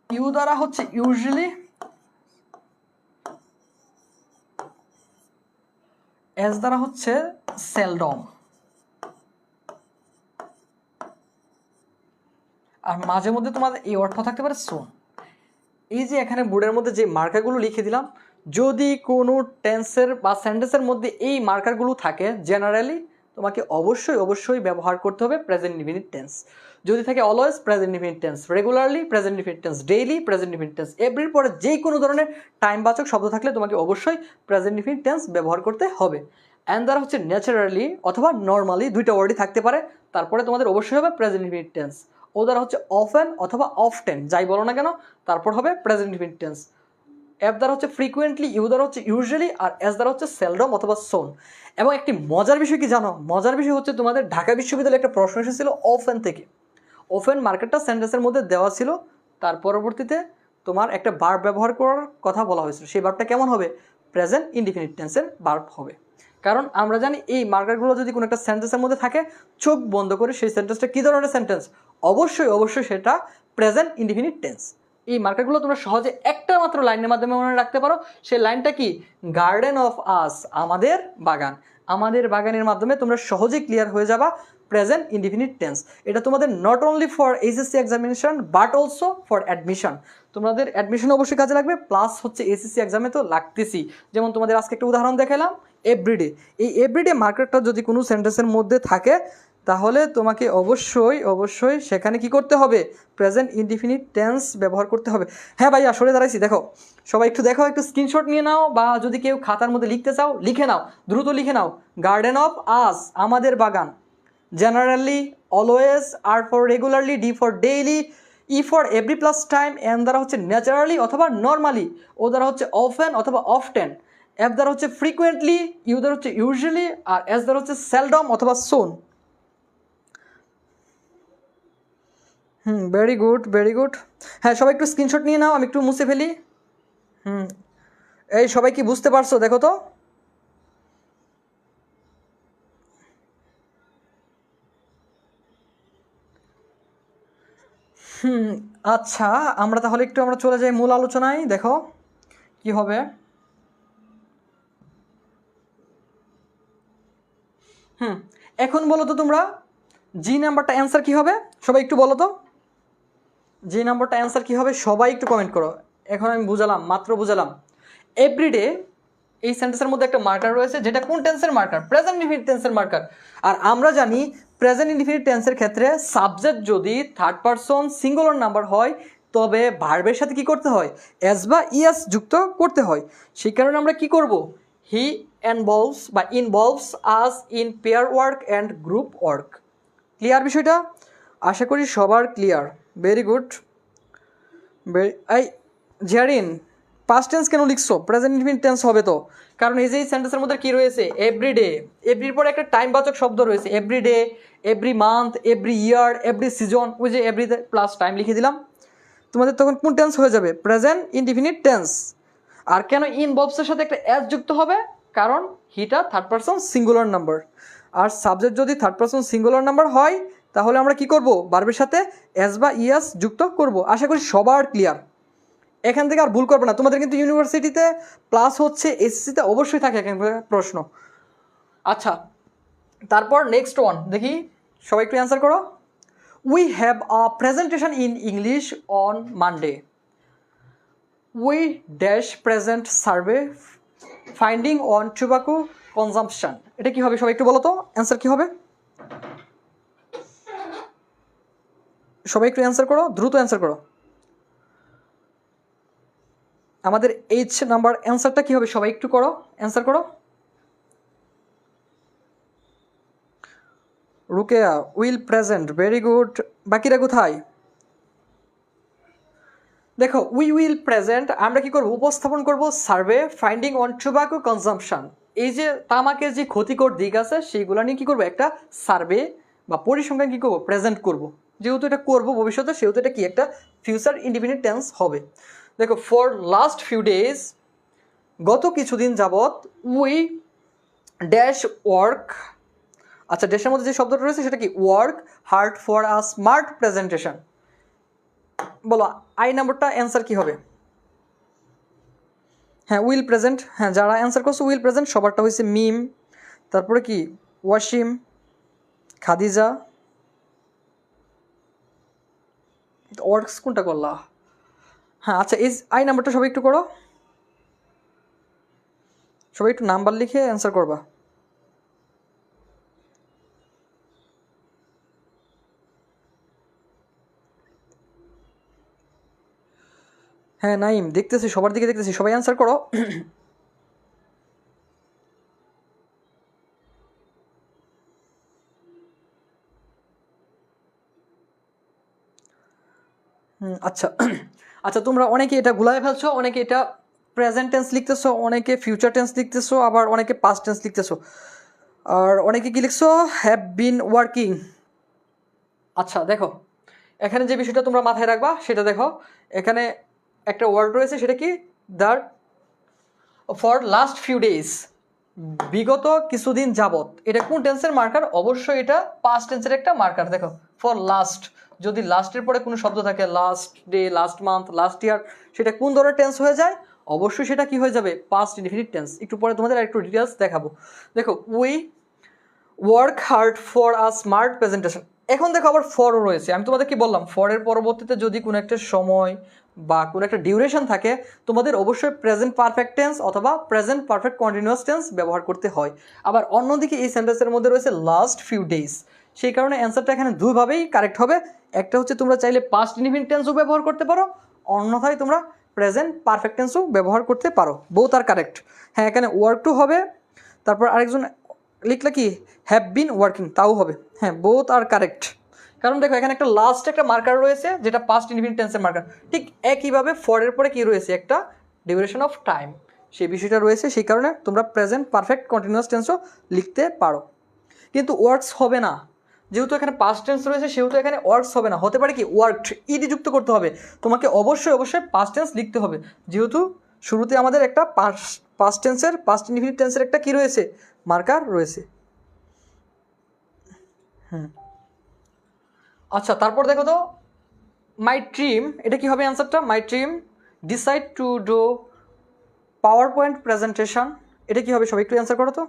Speaker 1: ইউ দ্বারা হচ্ছে ইউজুয়ালি। এস দ্বারা হচ্ছে সেলডম। আর মাঝে মধ্যে তোমাদের এই অর্থ থাকতে পারে সোন। এই যে এখানে বোর্ডের মধ্যে যে মার্কারগুলো লিখে দিলাম, যদি কোনো টেন্সের বা সেন্টেন্সের মধ্যে এই মার্কারগুলো থাকে জেনারেলি তোমাকে অবশ্যই ব্যবহার করতে হবে প্রেজেন্ট ইনডিফিনিট টেন্স। যদি থাকে always present indefinite tense, regularly present indefinite tense, daily present indefinite tense, এভরির পরে যে কোনো ধরনের টাইমবাচক শব্দ থাকলে তোমাকে অবশ্যই প্রেজেন্ট ইনডিফিনিট টেন্স ব্যবহার করতে হবে। অ্যান্ড দ্বারা হচ্ছে ন্যাচারালি অথবা নর্মালি, দুইটা ওয়ার্ডই থাকতে পারে, তারপরে তোমাদের অবশ্যই হবে প্রেজেন্ট ইনডিফিনিট টেন্স। ও দ্বারা হচ্ছে অফেন অথবা অফটেন, যাই বলো না কেন তারপর হবে প্রেজেন্ট ইনডিফিনিট টেন্স। এফ দ্বারা হচ্ছে ফ্রিকুয়েন্টলি, ইউ দ্বারা হচ্ছে ইউজুয়ালি, আর এস দ্বারা হচ্ছে সেলডম অথবা সোন। এবং একটি মজার বিষয় কি জানো, মজার বিষয় হচ্ছে তোমাদের ঢাকা বিশ্ববিদ্যালয়ে একটা প্রশ্ন এসেছিল অফেন থেকে। ওফেন মার্কেটটা সেন্টেন্সের মধ্যে দেওয়া ছিল, তার পরবর্তীতে তোমার একটা ভার্ব ব্যবহার করার কথা বলা হয়েছিল, সেই ভার্বটা কেমন হবে প্রেজেন্ট ইনডিফিনিট টেন্সের ভার্ব হবে। কারণ আমরা জানি এই মার্কারগুলো যদি কোনো একটা সেন্টেন্সের মধ্যে থাকে চোখ বন্ধ করে সেই সেন্টেন্সটা কী ধরনের সেন্টেন্স, অবশ্যই সেটা প্রেজেন্ট ইনডিফিনিট টেন্স। এই মার্কারগুলো তোমরা সহজে একটা মাত্র লাইনের মাধ্যমে মনে রাখতে পারো, সেই লাইনটা কি গার্ডেন অফ আস, আমাদের বাগান। আমাদের বাগানের মাধ্যমে তোমরা সহজেই ক্লিয়ার হয়ে যাবা প্রেজেন্ট ইনডিফিনিট টেন্স। এটা তোমাদের not only for HSC examination but also for admission. তোমাদের অ্যাডমিশন অবশ্যই কাজে লাগবে, প্লাস হচ্ছে এসএসসি এক্সামে তো লাগতেছি। যেমন তোমাদের আজকে একটা উদাহরণ দেখালাম এভরিডে, এই এভরিডে মার্কারটা যদি কোনো সেন্টেন্সের মধ্যে থাকে তাহলে তোমাকে অবশ্যই সেখানে কি করতে হবে প্রেজেন্ট ইনডিফিনিট টেন্স ব্যবহার করতে হবে। হ্যাঁ ভাই আসলে দাঁড়াইছি, দেখো সবাই একটু দেখো, একটু স্ক্রিনশট নিয়ে নাও, বা যদি কেউ খাতার মধ্যে লিখতে চাও লিখে নাও, দ্রুত লিখে নাও। গার্ডেন অফ আস, আমাদের বাগান। Generally, always, R for regularly, D for daily, E for every plus time, N দ্বারা হচ্ছে ন্যাচারালি অথবা নর্মালি, ও দ্বারা হচ্ছে অফেন অথবা অফটেন, এফ দ্বারা হচ্ছে ফ্রিকুয়েন্টলি, ইউ দ্বারা হচ্ছে ইউজুয়ালি, আর এস দ্বারা হচ্ছে সেলডম অথবা সোন। Very good. হ্যাঁ সবাই একটু স্ক্রিনশট নিয়ে নাও, আমি একটু মুছে ফেলি। এই সবাই কি বুঝতে পারছো দেখো তো? আচ্ছা আমরা তাহলে একটু আমরা চলে যাই মূল আলোচনায়। দেখো কি হবে। এখন বলো তো তোমরা জি নাম্বারটা অ্যান্সার কি হবে, সবাই একটু বলো তো জি নাম্বারটা অ্যান্সার কি হবে, সবাই একটু কমেন্ট করো। এখন আমি মাত্র বুঝালাম এভরিডে এই সেন্টেন্সের মধ্যে একটা মার্কার রয়েছে, যেটা কোন টেন্সের মার্কার, প্রেজেন্ট ইনডিফিনিট টেন্সের মার্কার। আর আমরা জানি প্রেজেন্ট ইনডিফিনিট টেন্সের ক্ষেত্রে সাবজেক্ট যদি থার্ড পারসন সিঙ্গুলার নাম্বার হয় তবে ভার্বের সাথে কি করতে হয় এস বা ইএস যুক্ত করতে হয়। সেই কারণে আমরা কি করব, he involves us in pair work and group work. Clear বিষয়টা? আশা করি সবার ক্লিয়ার। Very good. এই জিয়ারিন, পাস্ট টেন্স কেন লিখছো? প্রেজেন্ট ইনডিফিনিট টেন্স হবে তো, কারণ এই যে এই সেন্টেন্সের মধ্যে কী রয়েছে? এভরিডে, এভরির পরে একটা টাইমবাচক শব্দ রয়েছে, everyday, every month, every year, every season. ওই যে এভরিতে প্লাস টাইম লিখে দিলাম, তোমাদের তখন কোন টেন্স হয়ে যাবে? Present indefinite tense. আর কেন ইনভলভসের সাথে একটা এস যুক্ত হবে? কারণ হিটা থার্ড পারসন সিঙ্গুলার নাম্বার, আর সাবজেক্ট যদি থার্ড পারসন সিঙ্গুলার নাম্বার হয় তাহলে আমরা কি করব? ভার্বের সাথে এস বা ইএস যুক্ত করব। আশা করি সবার ক্লিয়ার। এখান থেকে আর ভুল করবে না। তোমাদের কিন্তু ইউনিভার্সিটিতে প্লাস হচ্ছে, এসএসসিতে অবশ্যই থাকে এখান থেকে প্রশ্ন। আচ্ছা, তারপর নেক্সট ওয়ান দেখি, সবাই একটু অ্যান্সার করো। We have a presentation in English on Monday. We dash present survey finding on tobacco consumption. এটা কি হবে? সবাই একটু বলো তো, অ্যান্সার কি হবে? সবাই একটু অ্যান্সার করো, দ্রুত অ্যান্সার করো। আমাদের এইচ নাম্বার অ্যান্সারটা কি হবে? সবাই একটু করো, অ্যান্সার করো। Rukeya, will present, very good. বাকিরা কোথায়? দেখো, উই উইল প্রেজেন্ট আমরা কি করব? উপস্থাপন করব survey finding on tobacco consumption. এই যে তামাকের যে ক্ষতিকর দিক আছে সেইগুলো নিয়ে কী করবো? একটা সার্ভে বা পরিসংখ্যান কী করবো? প্রেজেন্ট করব। যেহেতু এটা করবো ভবিষ্যতে, সেহেতু এটা কি একটা ফিউচার ইন্ডিপেন্ডেন্ট টেন্স হবে। দেখো, ফর লাস্ট ফিউ ডেজ, গত কিছুদিন যাবৎ, উই ড্যাশ ওয়ার্ক। আচ্ছা, ড্যাশের মধ্যে যে শব্দটা রয়েছে সেটা কি? Work hard for a smart presentation. বলো আই নাম্বারটা অ্যান্সার কি হবে? হ্যাঁ, উইল প্রেজেন্ট। হ্যাঁ, যারা অ্যান্সার করছো উইল প্রেজেন্ট সবারটা হয়েছে মিম, তারপরে কি ওয়াসিম, খাদিজা, ওয়ার্কস কোনটা করলা? হ্যাঁ, আচ্ছা, এই আই নাম্বারটা সবাই একটু করো, সবাই একটু নাম্বার লিখে অ্যান্সার করবা। হ্যাঁ নাইম, দেখতেছি, সবার দিকে দেখতেছি, সবাই অ্যান্সার করো। আচ্ছা আচ্ছা, তোমরা অনেকে এটা গুলায় ফেলছো, অনেকে এটা প্রেজেন্ট টেন্স লিখতেছো, অনেকে ফিউচার টেন্স লিখতেছো, আবার অনেকে পাস্ট টেন্স লিখতেছো, আর অনেকে কি লিখছো? Have been working. আচ্ছা দেখো, এখানে যে বিষয়টা তোমরা মাথায় রাখবা সেটা দেখো, এখানে একটা ওয়ার্ড রয়েছে, সেটা কি? The for last few days, বিগত কিছুদিন যাবত। এটা কোন টেন্সের মার্কার? অবশ্যই এটা পাস্ট টেন্সের একটা মার্কার। দেখো, ফর লাস্ট, যদি লাস্টের পরে কোনো শব্দ থাকে, last day, last month, last ইয়ার, সেটা কোন ধরনের টেন্স হয়ে যায়? অবশ্যই সেটা কি হয়ে যাবে? Past indefinite tense. একটু পরে তোমাদের একটু ডিটেলস দেখাবো। দেখো, we work hard for a smart presentation. এখন দেখো আবার ফরও রয়েছে। আমি তোমাদের কি বললাম? ফরের পরবর্তীতে যদি কোনো একটা সময় বা কোনো একটা ডিউরেশন থাকে, তোমাদের অবশ্যই প্রেজেন্ট পারফেক্ট টেন্স অথবা প্রেজেন্ট পারফেক্ট কন্টিনিউয়াস টেন্স ব্যবহার করতে হয়। আবার অন্যদিকে এই সেন্টেন্সের মধ্যে রয়েছে লাস্ট ফিউ ডেজ, সেই কারণে অ্যান্সারটা এখানে দুইভাবেই কারেক্ট হবে। একটা হচ্ছে তোমরা চাইলে পাস্ট ইনডিফিনিট টেন্সও ব্যবহার করতে পারো, অন্যথায় তোমরা প্রেজেন্ট পারফেক্ট টেন্সও ব্যবহার করতে পারো। বোথ আর কারেক্ট। হ্যাঁ, এখানে ওয়ার্ক টু হবে, তারপর আরেকজন লিখলে কি হ্যাভ বিন ওয়ার্কিং, তাও হবে। হ্যাঁ, বোথ আর কারেক্ট। কারণ দেখো, এখানে একটা লাস্ট একটা মার্কার রয়েছে যেটা পাস্ট ইনডিফিনিট টেন্সের মার্কার। ঠিক একইভাবে ফরের পরে কি রয়েছে? একটা ডিউরেশন অফ টাইম, সেই বিষয়টা রয়েছে। সেই কারণে তোমরা প্রেজেন্ট পারফেক্ট কন্টিনিউয়াস টেন্সও লিখতে পারো, কিন্তু ওয়ার্কস হবে না। যেহেতু এখানে পাস্ট টেন্স রয়েছে সেহেতু এখানে ওয়ার্কস হবে না, হতে পারে কি ওয়ার্কড, ইডি যুক্ত করতে হবে। তোমাকে অবশ্যই অবশ্যই পাস্ট টেন্স লিখতে হবে, যেহেতু শুরুতে আমাদের একটা পাস্ট টেন্সের, পাস্ট ইনডিফিনিট টেন্সের একটা কি রয়েছে? মার্কার রয়েছে। আচ্ছা, তারপর দেখো তো, মাই ড্রিম, এটা কি হবে অ্যান্সারটা? My dream decide to do power point presentation. এটা কি হবে? সবাই একটু অ্যান্সার করো তো,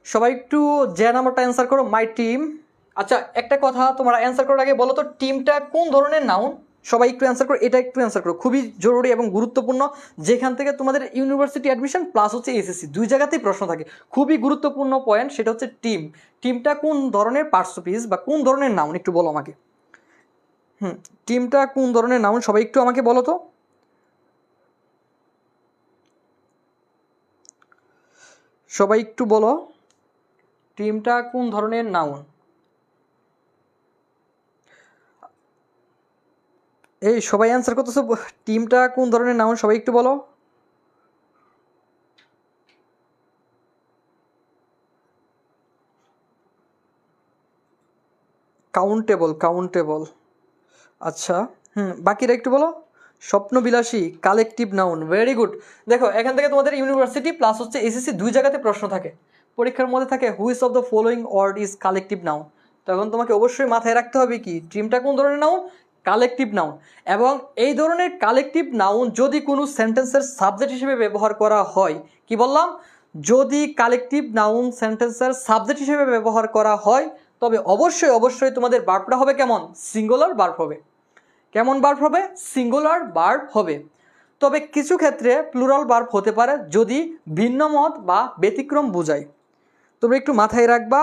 Speaker 1: সবাই একটু যে নাম্বারটা অ্যান্সার করো, মাই টিম। আচ্ছা, একটা কথা, তোমরা অ্যান্সার করার আগে বলো তো টিমটা কোন ধরনের নাউন? সবাই একটু অ্যান্সার করো, এটা একটু অ্যান্সার করো, খুবই জরুরি এবং গুরুত্বপূর্ণ। যেখান থেকে তোমাদের ইউনিভার্সিটি অ্যাডমিশন প্লাস হচ্ছে এসএসসি, দুই জায়গাতেই প্রশ্ন থাকে। খুবই গুরুত্বপূর্ণ পয়েন্ট, সেটা হচ্ছে টিম। টিমটা কোন ধরনের পার্টস বা কোন ধরনের নাউন? একটু বলো আমাকে। টিমটা কোন ধরনের নাউন? সবাই একটু আমাকে বলো তো। সবাই একটু বলো টিমটা কোন ধরনের নাউন। এই সবাই অ্যান্সার করতেছো, টিমটা কোন ধরনের নাউন সবাই একটু বলো। Countable, countable. আচ্ছা, বাকিরা একটু বলো। স্বপ্নবিলাসী কালেকটিভ নাউন, ভেরি গুড। দেখো এখান থেকে তোমাদের ইউনিভার্সিটি প্লাস হচ্ছে এসএসসি দুই জায়গাতে প্রশ্ন থাকে। পরীক্ষার মধ্যে থাকে which of the following word is collective noun. তখন তোমাকে অবশ্যই মাথায় রাখতে হবে কি টিমটা কোন ধরনের নাউন, কালেকটিভ নাউন। এবং এই ধরনের কালেকটিভ নাউন যদি কোনো সেন্টেন্সের সাবজেক্ট হিসেবে ব্যবহার করা হয়, কি বললাম, যদি কালেকটিভ নাউন সেন্টেন্সের সাবজেক্ট হিসেবে ব্যবহার করা হয় তবে অবশ্যই অবশ্যই তোমাদের ভার্বটা হবে কেমন, সিঙ্গুলার ভার্ব হবে। কেমন ভার্ব হবে, সিঙ্গুলার ভার্ব হবে। তবে কিছু ক্ষেত্রে প্লুরাল ভার্ব হতে পারে যদি ভিন্ন মত বা ব্যতিক্রম বোঝায়। তোমরা একটু মাথায় রাখবা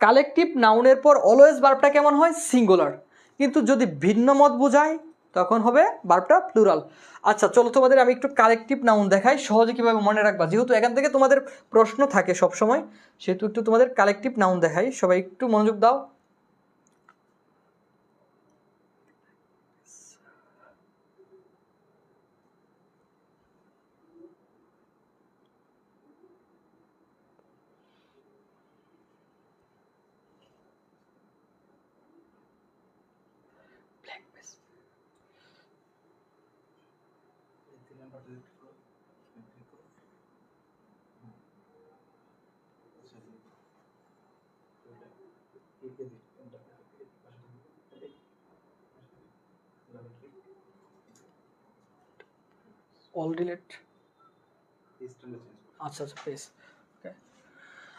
Speaker 1: কালেকটিভ নাউনের পর অলওয়েজ ভার্বটা কেমন হয়, সিঙ্গুলার। কিন্তু যদি ভিন্ন মত বোঝায় তখন হবে ভার্বটা প্লুরাল। আচ্ছা চলো তোমাদের আমি একটু কালেকটিভ নাউন দেখাই, সহজে কীভাবে মনে রাখবা, যেহেতু এখান থেকে তোমাদের প্রশ্ন থাকে সবসময়, সেহেতু একটু তোমাদের কালেকটিভ নাউন দেখাই। সবাই একটু মনোযোগ দাও। অল ডিলেট, আচ্ছা আচ্ছা প্লিজ।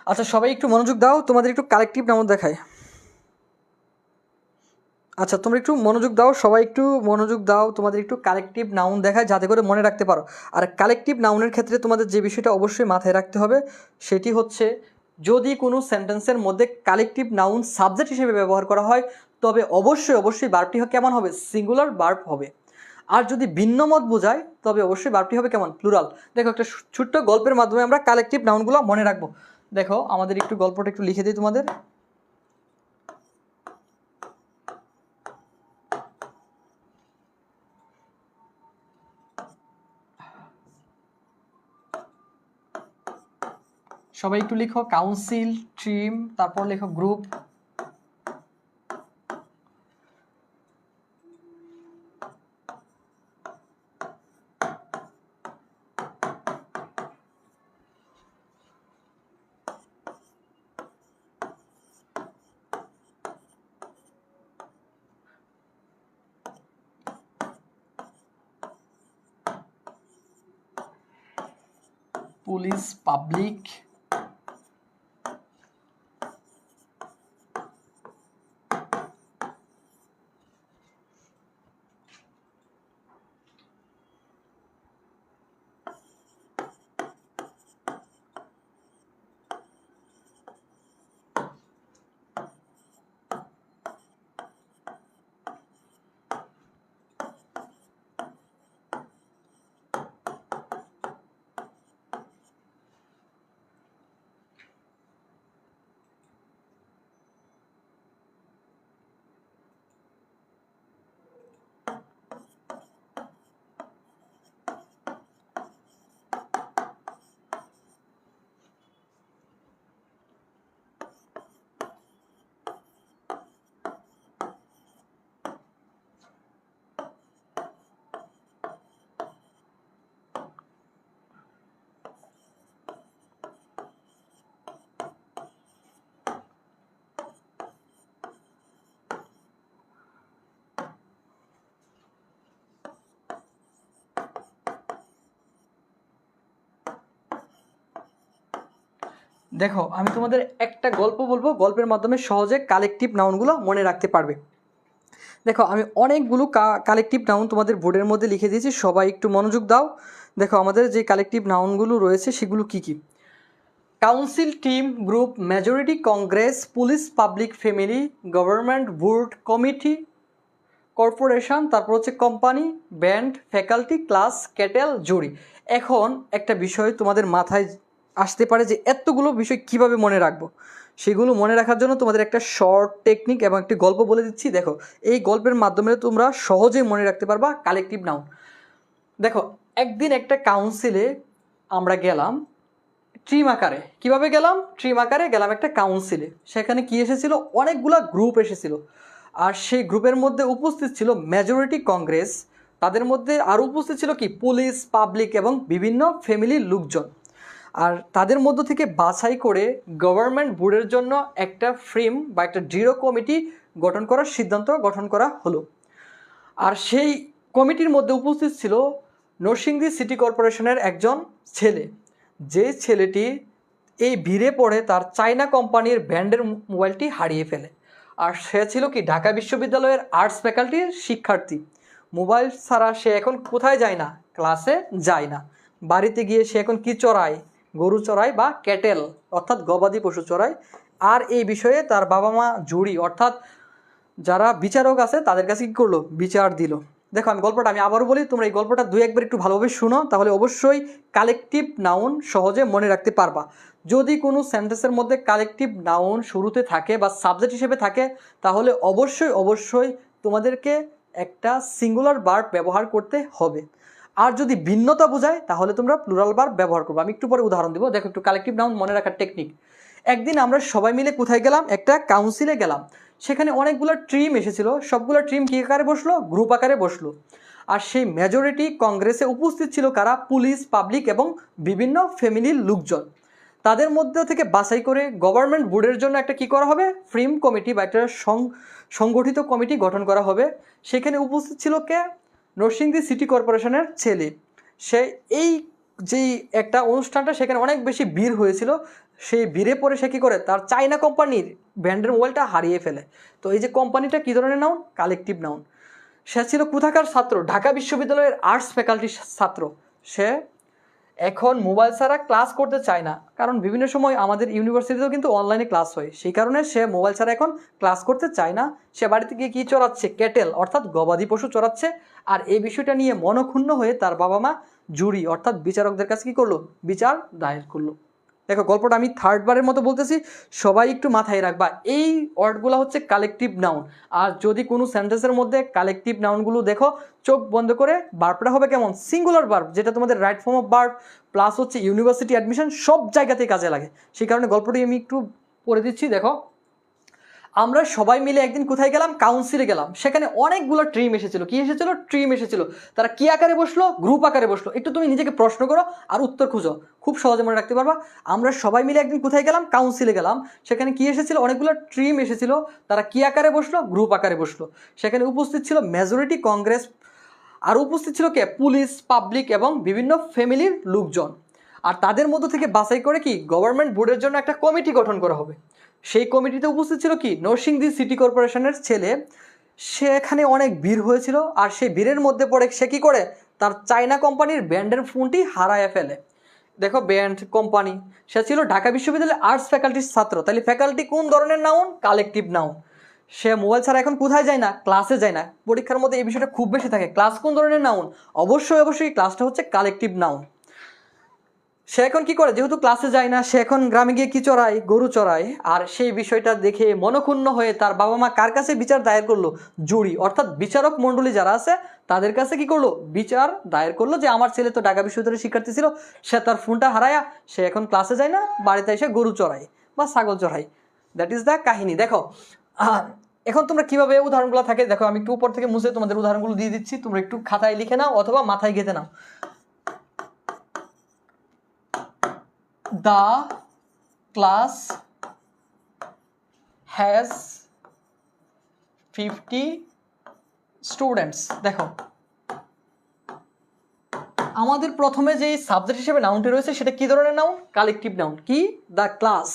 Speaker 1: আচ্ছা সবাই একটু মনোযোগ দাও, তোমাদের একটু কালেকটিভ নাউন দেখায়। আচ্ছা তোমরা একটু মনোযোগ দাও, সবাই একটু মনোযোগ দাও, তোমাদের একটু কালেকটিভ নাউন দেখায় যাতে করে মনে রাখতে পারো। আর কালেকটিভ নাউনের ক্ষেত্রে তোমাদের যে বিষয়টা অবশ্যই মাথায় রাখতে হবে সেটি হচ্ছে যদি কোনো সেন্টেন্সের মধ্যে কালেকটিভ নাউন সাবজেক্ট হিসেবে ব্যবহার করা হয় তবে অবশ্যই অবশ্যই ভার্বটি কেমন হবে, সিঙ্গুলার ভার্ব হবে। আর যদি ভিন্ন মত বোঝায় তবে অবশ্যই ভার্বটি হবে কেমন, প্লুরাল। দেখো একটা ছোট্ট গল্পের মাধ্যমে আমরা কালেকটিভ নাউনগুলো মনে রাখবো। দেখো আমাদের একটু গল্পটা একটু লিখে দিই তোমাদের। সবাই একটু লিখো কাউন্সিল, টিম, তারপর লেখো গ্রুপ। পুলিশ, পাবলিক, দেখো আমি তোমাদের একটা গল্প বলবো, গল্পের মাধ্যমে সহজে কালেকটিভ নাউনগুলো মনে রাখতে পারবে। দেখো আমি অনেকগুলো কালেকটিভ নাউন তোমাদের বোর্ডের মধ্যে লিখে দিয়েছি, সবাই একটু মনোযোগ দাও। দেখো আমাদের যে কালেকটিভ নাউনগুলো রয়েছে সেগুলো কি কি, council, team, group, majority, congress, police, public, family, government, board, committee, corporation, তারপর হচ্ছে company, band, faculty, class, cattle, jury. এখন একটা বিষয় তোমাদের মাথায় আসতে পারে যে এতগুলো বিষয় কিভাবে মনে রাখবো। সেগুলো মনে রাখার জন্য তোমাদের একটা শর্ট টেকনিক এবং একটি গল্প বলে দিচ্ছি। দেখো, এই গল্পের মাধ্যমে তোমরা সহজেই মনে রাখতে পারবা কালেকটিভ নাউন। দেখো, একদিন একটা কাউন্সিলে আমরা গেলাম ট্রিম আকারে। কীভাবে গেলাম? ট্রিম আকারে গেলাম একটা কাউন্সিলে। সেখানে কি এসেছিল? অনেকগুলা গ্রুপ এসেছিল। আর সেই গ্রুপের মধ্যে উপস্থিত ছিল মেজরিটি কংগ্রেস। তাদের মধ্যে আরও উপস্থিত ছিল কি পুলিশ, পাবলিক এবং বিভিন্ন ফ্যামিলির লোকজন। আর তাদের মধ্য থেকে বাছাই করে গভর্নমেন্ট বোর্ডের জন্য একটা ফ্রেম বা একটা দৃঢ় কমিটি গঠন করার সিদ্ধান্ত গঠন করা হলো। আর সেই কমিটির মধ্যে উপস্থিত ছিল নরসিংদী সিটি কর্পোরেশনের একজন ছেলে, যে ছেলেটি এই ভিড়ে পড়ে তার চায়না কোম্পানির ব্র্যান্ডের মোবাইলটি হারিয়ে ফেলে। আর সে ছিল কি ঢাকা বিশ্ববিদ্যালয়ের আর্টস ফ্যাকাল্টির শিক্ষার্থী। মোবাইল ছাড়া সে এখন কোথায় যায় না? ক্লাসে যায় না। বাড়িতে গিয়ে সে এখন কি চড়ায়? গরু চড়ায় বা ক্যাটেল অর্থাৎ গবাদি পশু চড়ায়। আর এই বিষয়ে তার বাবা মা জুরি অর্থাৎ যারা বিচারক আছে তাদের কাছে কী করলো? বিচার দিল। দেখো, গল্পটা আমি আবারও বলি, তোমরা এই গল্পটা দুই একবার একটু ভালোভাবে শুনো, তাহলে অবশ্যই কালেকটিভ নাউন সহজে মনে রাখতে পারবা। যদি কোনো সেন্টেন্সের মধ্যে কালেকটিভ নাউন শুরুতে থাকে বা সাবজেক্ট হিসেবে থাকে, তাহলে অবশ্যই তোমাদেরকে একটা সিঙ্গুলার ভার্ব ব্যবহার করতে হবে। আর যদি ভিন্নতা বোঝায় তাহলে তোমরা প্লুরাল ভার্ব ব্যবহার করবে। আমি একটু পরে উদাহরণ দেবো। দেখো, একটু কালেকটিভ নাউন মনে রাখার টেকনিক। একদিন আমরা সবাই মিলে কোথায় গেলাম? একটা কাউন্সিলে গেলাম। সেখানে অনেকগুলো ট্রিম এসেছিল। সবগুলো ট্রিম কী আকারে বসলো? গ্রুপ আকারে বসলো। আর সেই মেজরিটি কংগ্রেসে উপস্থিত ছিল কারা? পুলিশ, পাবলিক এবং বিভিন্ন ফ্যামিলির লোকজন। তাদের মধ্যে থেকে বাছাই করে গভর্নমেন্ট বোর্ডের জন্য একটা কী করা হবে? ফ্রেম কমিটি বা একটা সংগঠিত কমিটি গঠন করা হবে। সেখানে উপস্থিত ছিল কে? নরসিংদী সিটি কর্পোরেশনের ছেলে। সে এই যেই একটা অনুষ্ঠানটা সেখানে অনেক বেশি ভিড় হয়েছিল, সেই ভিড়ে পরে সে কী করে? তার চায়না কোম্পানির ব্র্যান্ডের মোবাইলটা হারিয়ে ফেলে। তো এই যে কোম্পানিটা কী ধরনের নাউন? Collective noun. সে ছিল কোথাকার ছাত্র? ঢাকা বিশ্ববিদ্যালয়ের আর্টস ফ্যাকাল্টির ছাত্র। সে এখন মোবাইল ছাড়া ক্লাস করতে চায় না, কারণ বিভিন্ন সময় আমাদের ইউনিভার্সিটিতেও কিন্তু অনলাইনে ক্লাস হয়। সেই কারণে সে মোবাইল ছাড়া এখন ক্লাস করতে চায় না। সে বাড়িতে গিয়ে কী চড়াচ্ছে? ক্যাটেল অর্থাৎ গবাদি পশু চড়াচ্ছে। আর এই বিষয়টা নিয়ে মনক্ষুণ্ণ হয়ে তার বাবা মা জুরি অর্থাৎ বিচারকদের কাছে কী করলো? বিচার দায়ের করলো। দেখো, গল্পটা আমি থার্ডবারের মতো বলতেছি, সবাই একটু মাথায় রাখবা। এই ওয়ার্ডগুলো হচ্ছে কালেকটিভ নাউন। আর যদি কোনো সেন্টেন্সের মধ্যে কালেকটিভ নাউনগুলো দেখো, চোখ বন্ধ করে ভার্বটা হবে কেমন? সিঙ্গুলার ভার্ব, যেটা তোমাদের right form of verb plus হচ্ছে ইউনিভার্সিটি অ্যাডমিশন সব জায়গাতেই কাজে লাগে। সেই কারণে গল্পটি আমি একটু পড়ে দিচ্ছি। দেখো, আমরা সবাই মিলে একদিন কোথায় গেলাম? কাউন্সিলে গেলাম। সেখানে অনেকগুলো ট্রিম এসেছিল। কি এসেছিল? ট্রিম এসেছিল। তারা কি আকারে বসলো? গ্রুপ আকারে বসলো। একটু তুমি নিজেকে প্রশ্ন করো আর উত্তর খুঁজো, খুব সহজে মনে রাখতে পারবা। আমরা সবাই মিলে একদিন কোথায় গেলাম? কাউন্সিলে গেলাম। সেখানে কি এসেছিল? অনেকগুলো ট্রিম এসেছিল। তারা কি আকারে বসলো? গ্রুপ আকারে বসলো। সেখানে উপস্থিত ছিল মেজরিটি কংগ্রেস। আর উপস্থিত ছিল কে? পুলিশ, পাবলিক এবং বিভিন্ন ফ্যামিলির লোকজন। আর তাদের মধ্য থেকে বাছাই করে কি গভর্নমেন্ট বোর্ডের জন্য একটা কমিটি গঠন করা হবে। সেই কমিটিতে উপস্থিত ছিল কি নরসিংদী সিটি কর্পোরেশনের ছেলে। সেখানে অনেক ভিড় হয়েছিল। আর সেই ভিড়ের মধ্যে পড়ে সে কী করে? তার চায়না কোম্পানির ব্র্যান্ডের ফোনটি হারায় ফেলে। দেখো, ব্র্যান্ড কোম্পানি। সে ছিল ঢাকা বিশ্ববিদ্যালয়ের আর্টস ফ্যাকাল্টির ছাত্র। তাহলে ফ্যাকাল্টি কোন ধরনের নাউন? Collective noun. সে মোবাইল ছাড়া এখন কোথায় যায় না? ক্লাসে যায় না। পরীক্ষার মধ্যে এই বিষয়টা খুব বেশি থাকে। ক্লাস কোন ধরনের নাউন? অবশ্যই ক্লাসটা হচ্ছে কালেকটিভ নাউন। সে এখন কি করে? যেহেতু ক্লাসে যায় না, সে এখন গ্রামে গিয়ে কি চড়ায়? গরু চড়ায়। আর সেই বিষয়টা দেখে মনক্ষুণ্ণ হয়ে তার বাবা মা কার কাছে বিচার দায়ের করলো? জুরি অর্থাৎ বিচারক মণ্ডলী যারা আছে তাদের কাছে কি করলো? বিচার দায়ের করলো যে আমার ছেলে তো ঢাকা বিশ্ববিদ্যালয়ের শিক্ষার্থী ছিল, সে তার ফোনটা হারায়া সে এখন ক্লাসে যায় না, বাড়িতে এসে গরু চড়ায় বা ছাগল চড়ায়। দ্যাট ইজ দ্য কাহিনী। দেখো, এখন তোমরা কিভাবে উদাহরণগুলো থাকে দেখো, আমি একটু উপর থেকে মুছে তোমাদের উদাহরণগুলো দিয়ে দিচ্ছি। তোমরা একটু খাতায় লিখে নাও অথবা মাথায় গেঁথে নাও। The class has 50 students. দেখো, আমাদের প্রথমে যে সাবজেক্ট হিসেবে নাউনটি রয়েছে সেটা কি ধরনের নাউন? Collective noun. কি? The class.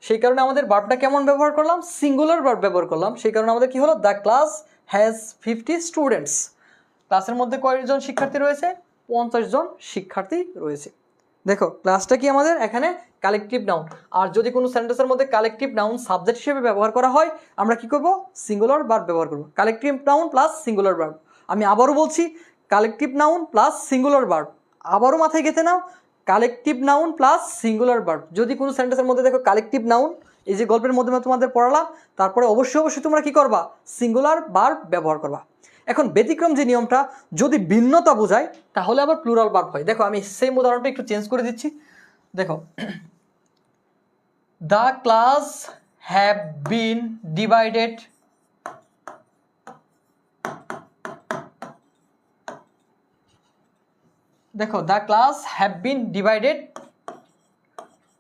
Speaker 1: সেই কারণে আমাদের ভার্বটা কেমন ব্যবহার করলাম? সিঙ্গুলার ভার্ব ব্যবহার করলাম। সেই কারণে আমাদের কি হলো? The class has 50 students. ক্লাসের মধ্যে কয়জন শিক্ষার্থী রয়েছে? 50 জন শিক্ষার্থী রয়েছে। দেখো, ক্লাসটা কি আমাদের এখানে কালেকটিভ নাউন। আর যদি কোনো সেন্টেন্সের মধ্যে কালেকটিভ নাউন সাবজেক্ট হিসেবে ব্যবহার করা হয়, আমরা কি করব? সিঙ্গুলার ভার্ব ব্যবহার করব। Collective noun plus singular verb. আমি আবারও বলছি, collective noun plus singular verb. আবারও মাথায় গেঁথে নাও, collective noun plus singular verb. যদি কোনো সেন্টেন্সের মধ্যে দেখো কালেকটিভ নাউন, এই যে গল্পের মধ্যে তোমাদের পড়ালাম, তারপরে অবশ্যই তোমরা কি করবা, সিঙ্গুলার ভার্ব ব্যবহার করবা। এখন ব্যতিক্রম যে নিয়মটা, যদি ভিন্নতা বোঝায় তাহলে আবার প্লুরাল ভার্ব হয়। দেখো আমি সেম উদাহরণটা একটু চেঞ্জ করে দিচ্ছি। দেখো, the class have been divided দেখো the class have been divided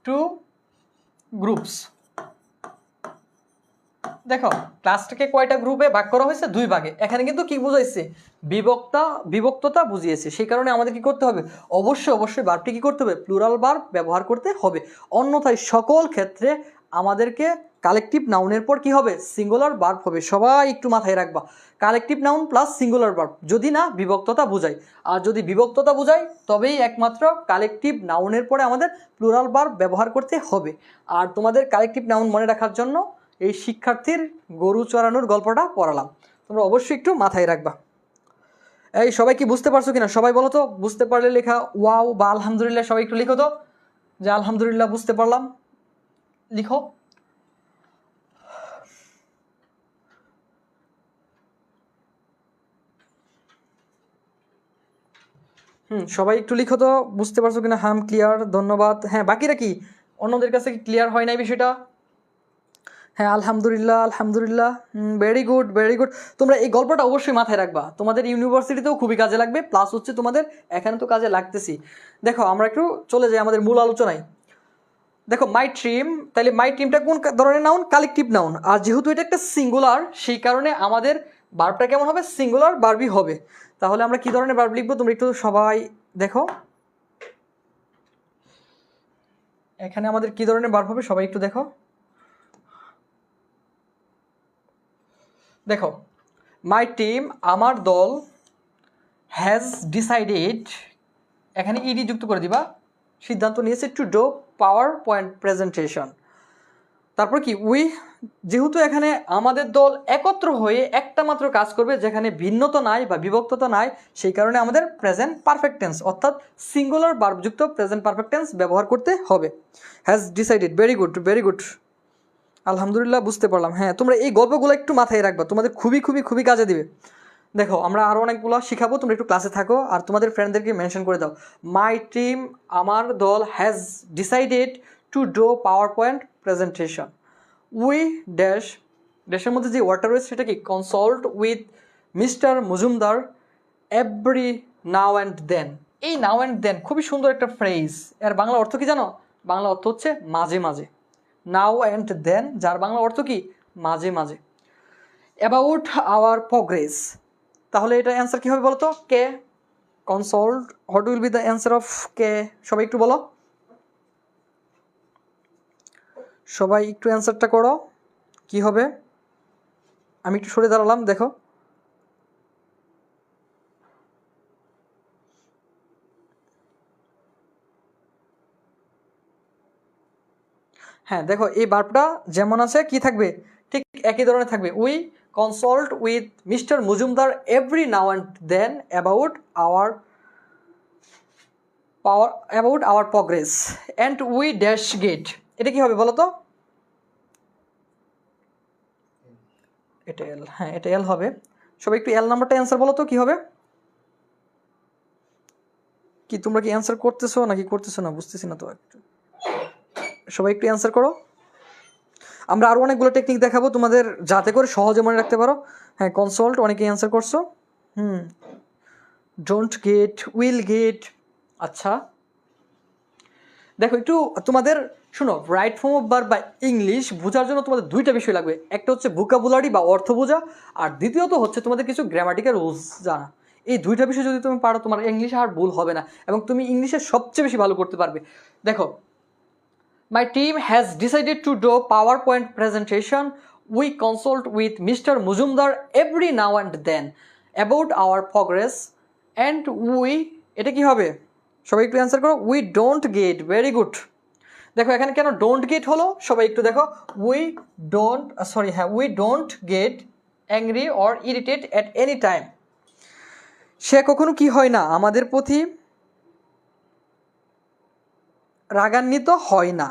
Speaker 1: to groups. দেখো ক্লাসটাকে কয়টা গ্রুপে ভাগ করা হয়েছে, 2 ভাগে। এখানে কিন্তু কি বুঝাইছে, বিভক্ততা বুঝিয়েছে। সেই কারণে আমাদের কি করতে হবে, অবশ্যই ভার্বটি কি করতে হবে, প্লুরাল ভার্ব ব্যবহার করতে হবে। অন্যথায় সকল ক্ষেত্রে আমাদেরকে কালেকটিভ নাউনের পর কি হবে, সিঙ্গুলার ভার্ব হবে। সবাই একটু মাথায় রাখবা, collective noun plus singular verb, যদি না বিভক্ততা বোঝায়। আর যদি বিভক্ততা বোঝায় তবেই একমাত্র কালেকটিভ নাউনের পরে আমাদের প্লুরাল ভার্ব ব্যবহার করতে হবে। আর তোমাদের কালেকটিভ নাউন মনে রাখার জন্য এই শিক্ষার্থীর গরু চড়ানোর গল্পটা পড়ালাম, তোমরা অবশ্যই একটু মাথায় রাখবা। এই সবাই কি বুঝতে পারছো কিনা, সবাই বলো তো। বুঝতে পারলে লেখা ওয়াও বা আলহামদুলিল্লাহ, সবাই একটু লিখো তো যে আলহামদুলিল্লাহ বুঝতে পারলাম, লিখো। সবাই একটু লিখো তো বুঝতে পারছো কিনা। হাম ক্লিয়ার, ধন্যবাদ। হ্যাঁ, বাকিরা কি অন্যদের কাছে কি ক্লিয়ার হয় নাই বিষয়টা? হ্যাঁ, আলহামদুলিল্লাহ। Very good. তোমরা এই গল্পটা অবশ্যই মাথায় রাখবা, তোমাদের ইউনিভার্সিটিতেও খুবই কাজে লাগবে, প্লাস হচ্ছে তোমাদের এখানে তো কাজে লাগতেছি। দেখো আমরা একটু চলে যাই আমাদের মূল আলোচনায়। দেখো মাই ট্রিম, তাহলে মাই ট্রিমটা কোন ধরনের নাউন, কালেকটিভ নাউন। আর যেহেতু এটা একটা সিঙ্গুলার, সেই কারণে আমাদের ভার্বটা কেমন হবে, সিঙ্গুলার ভার্বই হবে। তাহলে আমরা কি ধরনের ভার্ব লিখবো, তোমরা একটু সবাই দেখো এখানে আমাদের কি ধরনের ভার্ব হবে, সবাই একটু দেখো। দেখো, মাই টিম আমার দল, হ্যাজ ডিসাইডেড, এখানে ইডি যুক্ত করে দিবা, সিদ্ধান্ত নিয়েছে, two do power point presentation. তারপর কি উই, যেহেতু এখানে আমাদের দল একত্র হয়ে একটা মাত্র কাজ করবে যেখানে ভিন্নতা নাই বা বিভক্ততা নাই, সেই কারণে আমাদের প্রেজেন্ট পারফেক্ট টেন্স অর্থাৎ সিঙ্গুলার ভার্বযুক্ত প্রেজেন্ট পারফেক্ট টেন্স ব্যবহার করতে হবে। Has decided, very good. আলহামদুলিল্লাহ, বুঝতে পারলাম। হ্যাঁ, তোমরা এই গল্পগুলো একটু মাথায় রাখবা, তোমাদের খুবই কাজে দিবে। দেখো আমরা আরও অনেকগুলো শিখাবো, তোমরা একটু ক্লাসে থাকো আর তোমাদের ফ্রেন্ডদেরকে মেনশন করে দাও। মাই টিম আমার দল, has decided to do power point presentation. We ড্যাশের মধ্যে যে ওয়ার্ডটা রয়েছে সেটা কি, consult with Mister Majumdar every now and then. এই নাও অ্যান্ড দেন খুবই সুন্দর একটা ফ্রেজ। এর বাংলা অর্থ কি জানো? বাংলা অর্থ হচ্ছে মাঝে মাঝে। নাও অ্যান্ড দেন, যার বাংলা অর্থ কি, মাঝে মাঝে। অ্যাবাউট আওয়ার প্রোগ্রেস, তাহলে এটা অ্যান্সার কী হবে বলো তো, K. Consult, what will be the answer of K, সবাই একটু বলো, সবাই একটু অ্যান্সারটা করো, কি হবে। আমি একটু সরে দাঁড়ালাম, দেখো হ্যাঁ, দেখো এই ভার্বটা যেমন আছে কি থাকবে, ঠিক একই ধরনের থাকবে। We consult with Mister Majumdar every now and then about our progress and we dash get. এটা কি হবে বলো তো, এটা এল। হ্যাঁ, এটা এল হবে। সবাই একটু এল নাম্বারটা অ্যান্সার বলো তো কি হবে। কি তোমরা কি অ্যান্সার করতেছো নাকি করতেছো না, বুঝতেছি না তো একটু, সবাই একটু অ্যান্সার করো। আমরা আরও অনেকগুলো টেকনিক দেখাবো তোমাদের যাতে করে সহজে মনে রাখতে পারো। হ্যাঁ, কনসাল্ট অনেকেই অ্যান্সার করছো। Don't get, will get. আচ্ছা দেখো একটু তোমাদের শুনো, রাইট ফর্ম অফ ভার্ব বা ইংলিশ বোঝার জন্য তোমাদের 2টা বিষয় লাগবে। একটা হচ্ছে ভোকাবুলারি বা অর্থ বোঝা, আর দ্বিতীয়ত হচ্ছে তোমাদের কিছু গ্রামাটিক্যাল রুলস জানা। এই 2টা বিষয় যদি তুমি পারো, তোমার ইংলিশে আর ভুল হবে না এবং তুমি ইংলিশে সবচেয়ে বেশি ভালো করতে পারবে। দেখো, my team has decided to do PowerPoint presentation. We consult with Mr. Mujumdar every now and then about our progress and we, এটা কি হবে সবাই একটু অ্যান্সার করো। We don't get, very good. দেখো এখানে কেন ডোন্ট গেট হলো, সবাই একটু দেখো। We don't get angry or irritate at any time. সে কখনো কি হয় না আমাদের প্রতি রাগান্বিত হয় না।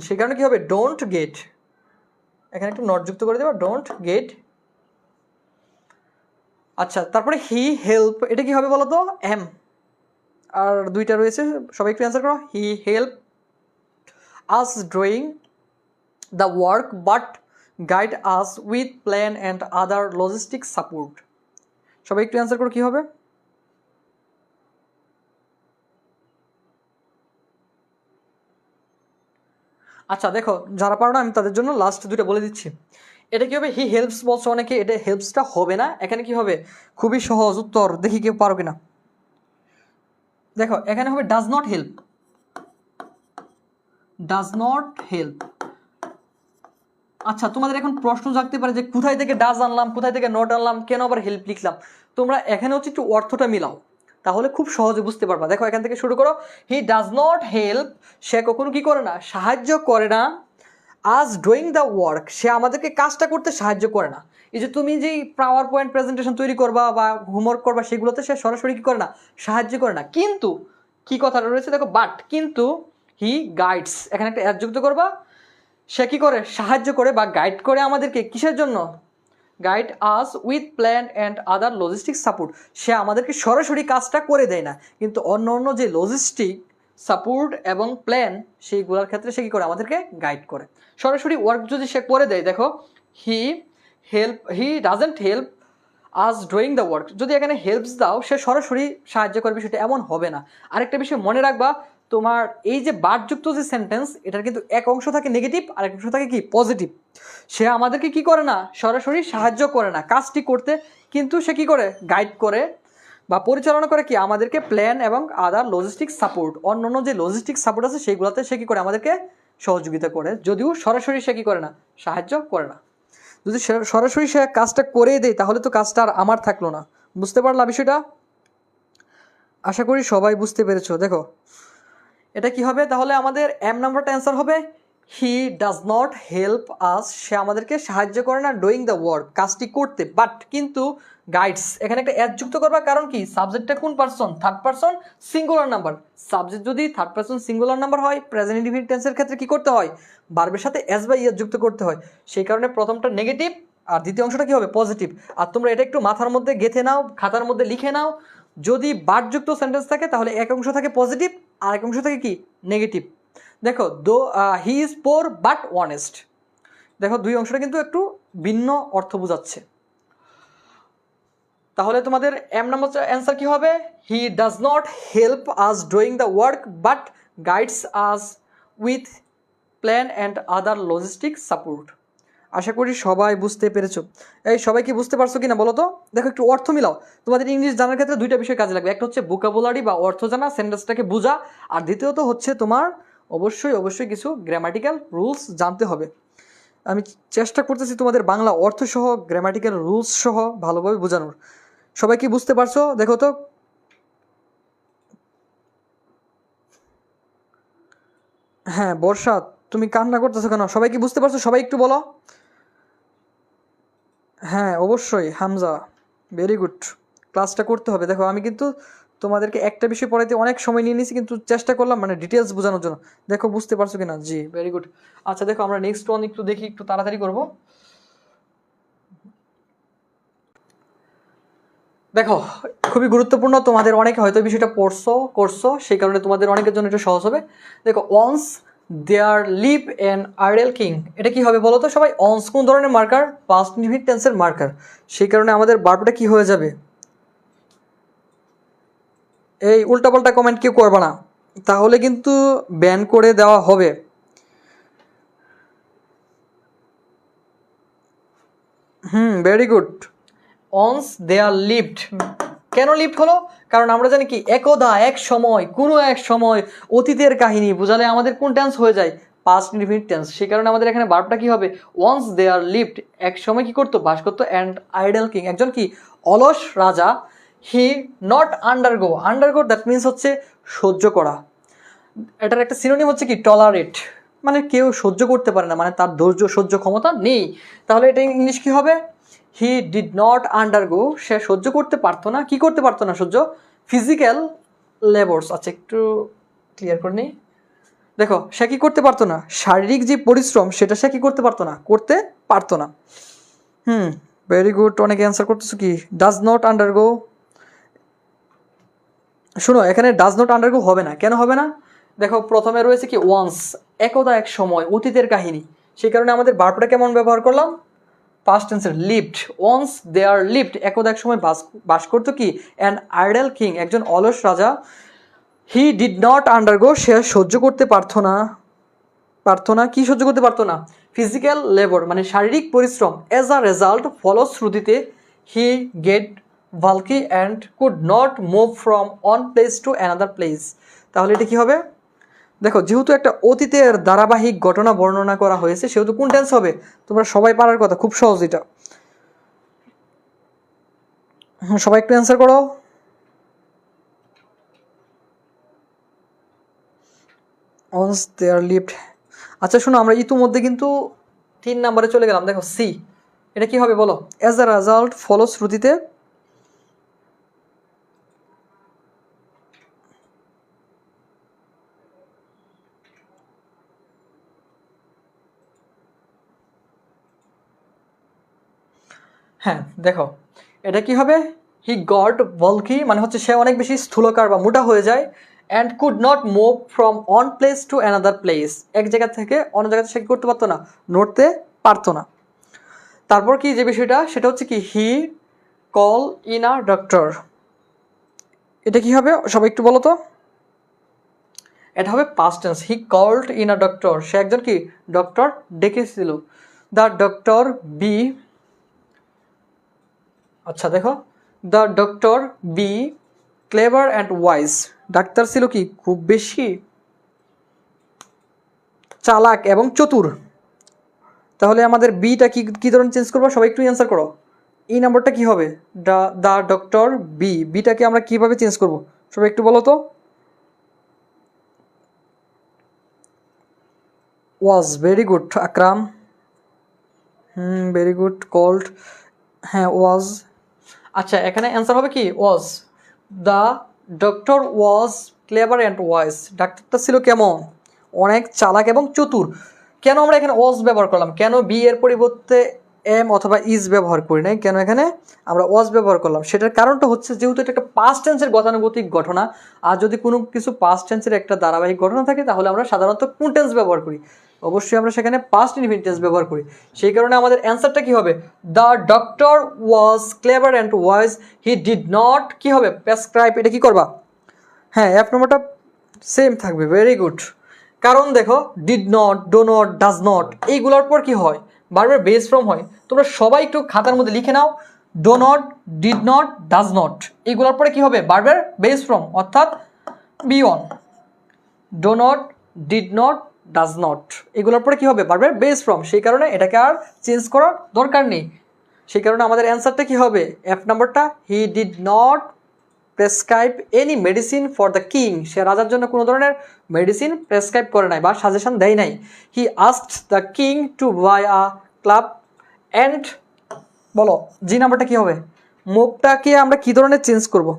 Speaker 1: সেই কারণে কী হবে, ডোন্ট গেট, এখানে একটু নট যুক্ত করে দেবো, ডোন্ট গেট। আচ্ছা, তারপরে হি হেল্প, এটা কি হবে বলো তো, এম, আর দুইটা রয়েছে, সবাই একটু অ্যান্সার করো। He help us drawing the work but guide us with plan and other logistic support. সবাই একটু অ্যান্সার করো কী হবে। আচ্ছা দেখো, যারা পারো না আমি তাদের জন্য লাস্ট দুইটা বলে দিচ্ছি। এটা কি হবে, হি হেল্পস বলছো অনেকে, এটা হেল্পসটা হবে না, এখানে কি হবে, খুবই সহজ উত্তর, দেখি কেউ পারো কিনা। দেখো এখানে হবে does not help, does not help. আচ্ছা, তোমাদের এখন প্রশ্ন জাগতে পারে যে কোথায় থেকে ডাজ আনলাম, কোথায় থেকে নট আনলাম, কেন আবার হেল্প লিখলাম। তোমরা এখানে হচ্ছে একটু অর্থটা মিলাও, তাহলে খুব সহজে বুঝতে পারবা। দেখো এখান থেকে শুরু করো, হি ডাজ নট হেল্প, সে কখনো কি করে না, সাহায্য করে না, আজ ডুইং দ্য ওয়ার্ক, সে আমাদেরকে কাজটা করতে সাহায্য করে না। এই যে তুমি যেই পাওয়ার পয়েন্ট প্রেজেন্টেশন তৈরি করবা বা হোমওয়ার্ক করবা, সেগুলোতে সে সরাসরি কী করে না, সাহায্য করে না। কিন্তু কি কথাটা রয়েছে দেখো, বাট কিন্তু হি গাইডস, এখানে একটা অ্যাড যুক্ত করবা, সে কী করে, সাহায্য করে বা গাইড করে আমাদেরকে, কিসের জন্য, guide us with plan and other logistic support, সে আমাদেরকে সরাসরি কাজটা করে দেয় না, কিন্তু অন্য অন্য যে লজিস্টিক সাপোর্ট এবং প্ল্যান সেইগুলোর ক্ষেত্রে সে কী করে, আমাদেরকে গাইড করে। সরাসরি ওয়ার্ক যদি সে করে দেয়, দেখো he doesn't help us doing the work, যদি এখানে হেল্পস দাও, সে সরাসরি সাহায্য করে, বিষয়টা এমন হবে না। আরেকটা বিষয় মনে রাখবা, তোমার এই যে বারযুক্ত যে সেন্টেন্স, এটার কিন্তু এক অংশ থাকে নেগেটিভ আর এক অংশ থাকে কি পজিটিভ। সে আমাদেরকে কি করে না, সরাসরি সাহায্য করে না কাজটি করতে, কিন্তু সে কি করে, গাইড করে বা পরিচালনা করে কি আমাদেরকে প্ল্যান এবং আদার লজিস্টিক সাপোর্ট, অন্য অন্য যে লজিস্টিক সাপোর্ট আছে সেইগুলোতে সে কি করে, আমাদেরকে সহযোগিতা করে, যদিও সরাসরি সে কি করে না, সাহায্য করে না। যদি সরাসরি সে কাজটা করেই দেয়, তাহলে তো কাজটা আর আমার থাকলো না। বুঝতে পারলা বিষয়টা? আশা করি সবাই বুঝতে পেরেছো। দেখো এটা কি হবে, তাহলে আমাদের এম নাম্বারটা অ্যান্সার হবে he does not help us, সে আমাদেরকে সাহায্য করে না ডুইং দ্য ওয়ার্ক, কাজটি করতে, বাট কিন্তু গাইডস, এখানে একটা অ্যাড যুক্ত করবা, কারণ কি সাবজেক্টটা কোন person, third person singular number. Subject যদি থার্ড পারসন সিঙ্গুলার নাম্বার হয়, প্রেজেন্ট ইনডিফিনিট টেন্সের ক্ষেত্রে কি করতে হয়, ভার্বের সাথে এস বা ইএস যুক্ত করতে হয়। সেই কারণে প্রথমটা নেগেটিভ আর দ্বিতীয় অংশটা কি হবে, পজিটিভ। আর তোমরা এটা একটু মাথার মধ্যে গেঁথে নাও, খাতার মধ্যে লিখে নাও, যদি বারযুক্ত সেন্টেন্স থাকে তাহলে এক অংশ থাকে পজিটিভ আর এক অংশ থাকে কি নেগেটিভ। দেখো দো he is poor but honest, দেখো দুই অংশটা কিন্তু একটু ভিন্ন অর্থ বোঝাচ্ছে। তাহলে তোমাদের এম নাম্বার অ্যান্সার কি হবে, he does not help us doing the work but guides us with plan and other logistic support. আশা করি সবাই বুঝতে পেরেছো। এই সবাই কি বুঝতে পারছো কিনা বলো তো? দেখো একটু অর্থ মিলাও, তোমাদের ইংলিশ জানার ক্ষেত্রে দুইটা বিষয় কাজে লাগবে, একটা হচ্ছে ভোকাবুলারি বা অর্থ জানা, সেন্টেন্সটাকে বোঝা, আর দ্বিতীয়ত হচ্ছে তোমার অবশ্যই কিছু গ্রামাটিক্যাল রুলস জানতে হবে। আমি চেষ্টা করতেছি তোমাদের বাংলা অর্থ সহ গ্রামাটিক্যাল রুলস সহ ভালোভাবে বোঝানোর। সবাই কি বুঝতে পারছো? দেখো তো। হ্যাঁ বর্ষা, তুমি কান্না করতেছো কেন? সবাই কি বুঝতে পারছো? সবাই একটু বলো। হ্যাঁ অবশ্যই হামজা, ভেরি গুড। ক্লাসটা করতে হবে। দেখো আমি কিন্তু তোমাদেরকে একটা বিষয় পড়াইতে অনেক সময় নিয়ে নিয়েছি, কিন্তু চেষ্টা করলাম মানে ডিটেলস বোঝানোর জন্য। দেখো বুঝতে পারছো কিনা? জি ভেরি গুড। আচ্ছা দেখো আমরা নেক্সট ওয়ান একটু দেখি, একটু তাড়াতাড়ি করব। দেখো খুবই গুরুত্বপূর্ণ, তোমাদের অনেকে হয়তো বিষয়টা করছো, সেই কারণে তোমাদের অনেকের জন্য একটু সহজ হবে। দেখো once there live an idle king, এটা কি হবে বলো তো সবাই? অনস কোন ধরনের মার্কার? পাস্ট ইনডিফিনিট টেন্সের মার্কার। সেই কারণে আমাদের ভার্বটা কি হয়ে যাবে? এই উল্টাপাল্টা কমেন্ট কেউ করবে না, তাহলে কিন্তু ব্যান করে দেওয়া হবে। Very good. Once they are lived, কেন লিফট হলো? কারণ আমরা জানি কি একদা, এক সময়, কোনো এক সময়, অতীতের কাহিনী বোঝালে আমাদের কোন টেন্স হয়ে যায়? Past indefinite tense. সেই কারণে আমাদের এখানে ভার্বটা কি হবে? ওয়ান্স দে আর লিভড, এক সময় কি করতো? বাস করতো। অ্যান্ড আইডল কিং, একজন কি অলস রাজা। He not undergo that means হচ্ছে সহ্য করা। এটার একটা সিনোনিম হচ্ছে কি টলারেট, মানে কেউ সহ্য করতে পারে না, মানে তার ধৈর্য সহ্য ক্ষমতা নেই। তাহলে এটা ইংলিশ কি হবে? হি ডিড নট আন্ডারগো, সে সহ্য করতে পারতো না। কি করতে পারতো না? সহ্য ফিজিক্যাল লেবার্স। আচ্ছা একটু ক্লিয়ার করে নিই। দেখো সে কি করতে পারতো না, শারীরিক যে পরিশ্রম সেটা সে কি করতে পারতো না, করতে পারতো না। ভেরি গুড, অনেকে অ্যান্সার করতেছো কি ডাজ নট আন্ডারগো। শোনো এখানে ডাজ নট আন্ডারগো হবে না, কেন হবে না? দেখো প্রথমে রয়েছে কি ওয়ান্স, একদা এক সময়, অতীতের কাহিনী, সেই কারণে আমাদের ভার্বটা কেমন ব্যবহার করলাম, পাস্ট টেন্সের lived. Once they are lived, একদা এক সময় বাস করতো কি অ্যান আইডল কিং, একজন অলস রাজা। হি ডিড নট আন্ডারগো, সে সহ্য করতে পারতো না, কি সহ্য করতে পারতো না, ফিজিক্যাল লেবার মানে শারীরিক পরিশ্রম। অ্যাজ আ রেজাল্ট ফলশ্রুতিতে he get bulky and could not move from one place to another place. তাহলে এটা কি হবে? দেখো যেহেতু একটা অতীতের ধারাবাহিক ঘটনা বর্ণনা করা হয়েছে সেহেতু কোন টেন্স হবে, তোমরা সবাই পারার কথা, খুব সহজ এটা। সবাই একটু অ্যান্সার করো। once they are lived। আচ্ছা শোনো, আমরা ইতিমধ্যে কিন্তু 3 নম্বরে চলে গেলাম। দেখো সি, এটা কি হবে বলো? অ্যাজ আ রেজাল্ট ফলশ্রুতিতে, হ্যাঁ দেখো এটা কি হবে, হি গট বলকি মানে হচ্ছে সে অনেক বেশি স্থূলকার বা মোটা হয়ে যায়, and could not move from one place to another place, এক জায়গা থেকে অন্য জায়গাতে সে কি করতে পারতো না, নড়তে পারতো না। তারপর কি যে বিষয়টা সেটা হচ্ছে কি he call in a doctor, এটা কি হবে সবাই একটু বলো তো। এটা হবে past tense, he called in a doctor, সে একজন কি ডক্টর ডেকেছিল। দ্য ডক্টর বি, আচ্ছা দেখো the doctor be clever and wise, ডাক্তার ছিল কি খুব বেশি চালাক এবং চতুর। তাহলে আমাদের বিটা কি কি ধরনের চেঞ্জ করবো, সবাই একটু অ্যান্সার করো। এই নাম্বারটা কি হবে, দ্য ডক্টর বি, বিটাকে আমরা কিভাবে চেঞ্জ করব সবাই একটু বলো তো। Was, very good Akram. Very good called, হ্যাঁ ওয়াজ। আচ্ছা এখানে অ্যান্সার হবে কি was. The doctor was clever and wise, ডাক্তারটা ছিল কেমন, অনেক চালাক এবং চতুর। কেন আমরা এখানে ওয়াজ ব্যবহার করলাম, কেন বি এর পরিবর্তে এম অথবা ইজ ব্যবহার করি নাই, কেন এখানে আমরা ওয়াজ ব্যবহার করলাম, সেটার কারণটা হচ্ছে যেহেতু এটা একটা পাস্ট টেন্সের গতানুগতিক ঘটনা, আর যদি কোনো কিছু পাস্ট টেন্সের একটা ধারাবাহিক ঘটনা থাকে তাহলে আমরা সাধারণত কোন টেন্স ব্যবহার করি, অবশ্যই আমরা সেখানে পাস্ট ইনডিফিনিট টেন্স ব্যবহার করি। সেই কারণে আমাদের অ্যান্সারটা কি হবে, the doctor was clever and wise, he did not কি হবে প্রেসক্রাইব, এটা কি করবা, হ্যাঁ এফ নম্বরটা সেম থাকবে, ভেরি গুড। কারণ দেখো did not, do not, does not এইগুলোর পর কি হয়, বারবার বেস ফ্রম হয়। তোমরা সবাই একটু খাতার মধ্যে লিখে নাও, do not, did not, does not এইগুলোর পরে কি হবে, বারবার বেস ফ্রম, অর্থাৎ V one. Do not, did not, does not এগুলোর পরে কি হবে, বারবার বেস ফ্রম, সেই কারণে এটাকে আর চেঞ্জ করার দরকার নেই। সেই কারণে আমাদের অ্যান্সারটা কি হবে, এফ নাম্বারটা, he did not prescribe any medicine for the king, সে রাজার জন্য কোনো ধরনের মেডিসিন প্রেসক্রাইব করে নাই বা সাজেশন দেয় নাই। He asked the king to buy a club and, বলো জি নাম্বারটা কি হবে, মুভটাকে আমরা কি ধরনের চেঞ্জ করব।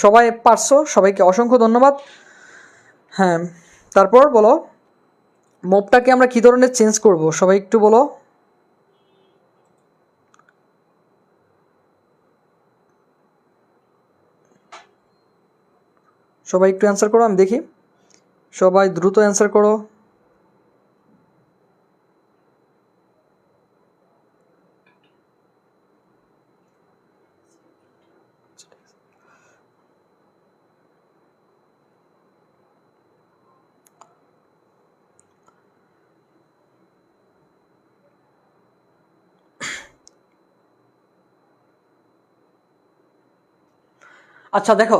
Speaker 1: সবাই পারছো, সবাইকে অসংখ্য ধন্যবাদ। হ্যাঁ তারপর বলো মুভটাকে আমরা কি ধরনের চেঞ্জ করব, সবাই একটু বলো। সবাই একটু অ্যান্সার করো, আমি দেখি সবাই দ্রুত অ্যান্সার করো। আচ্ছা দেখো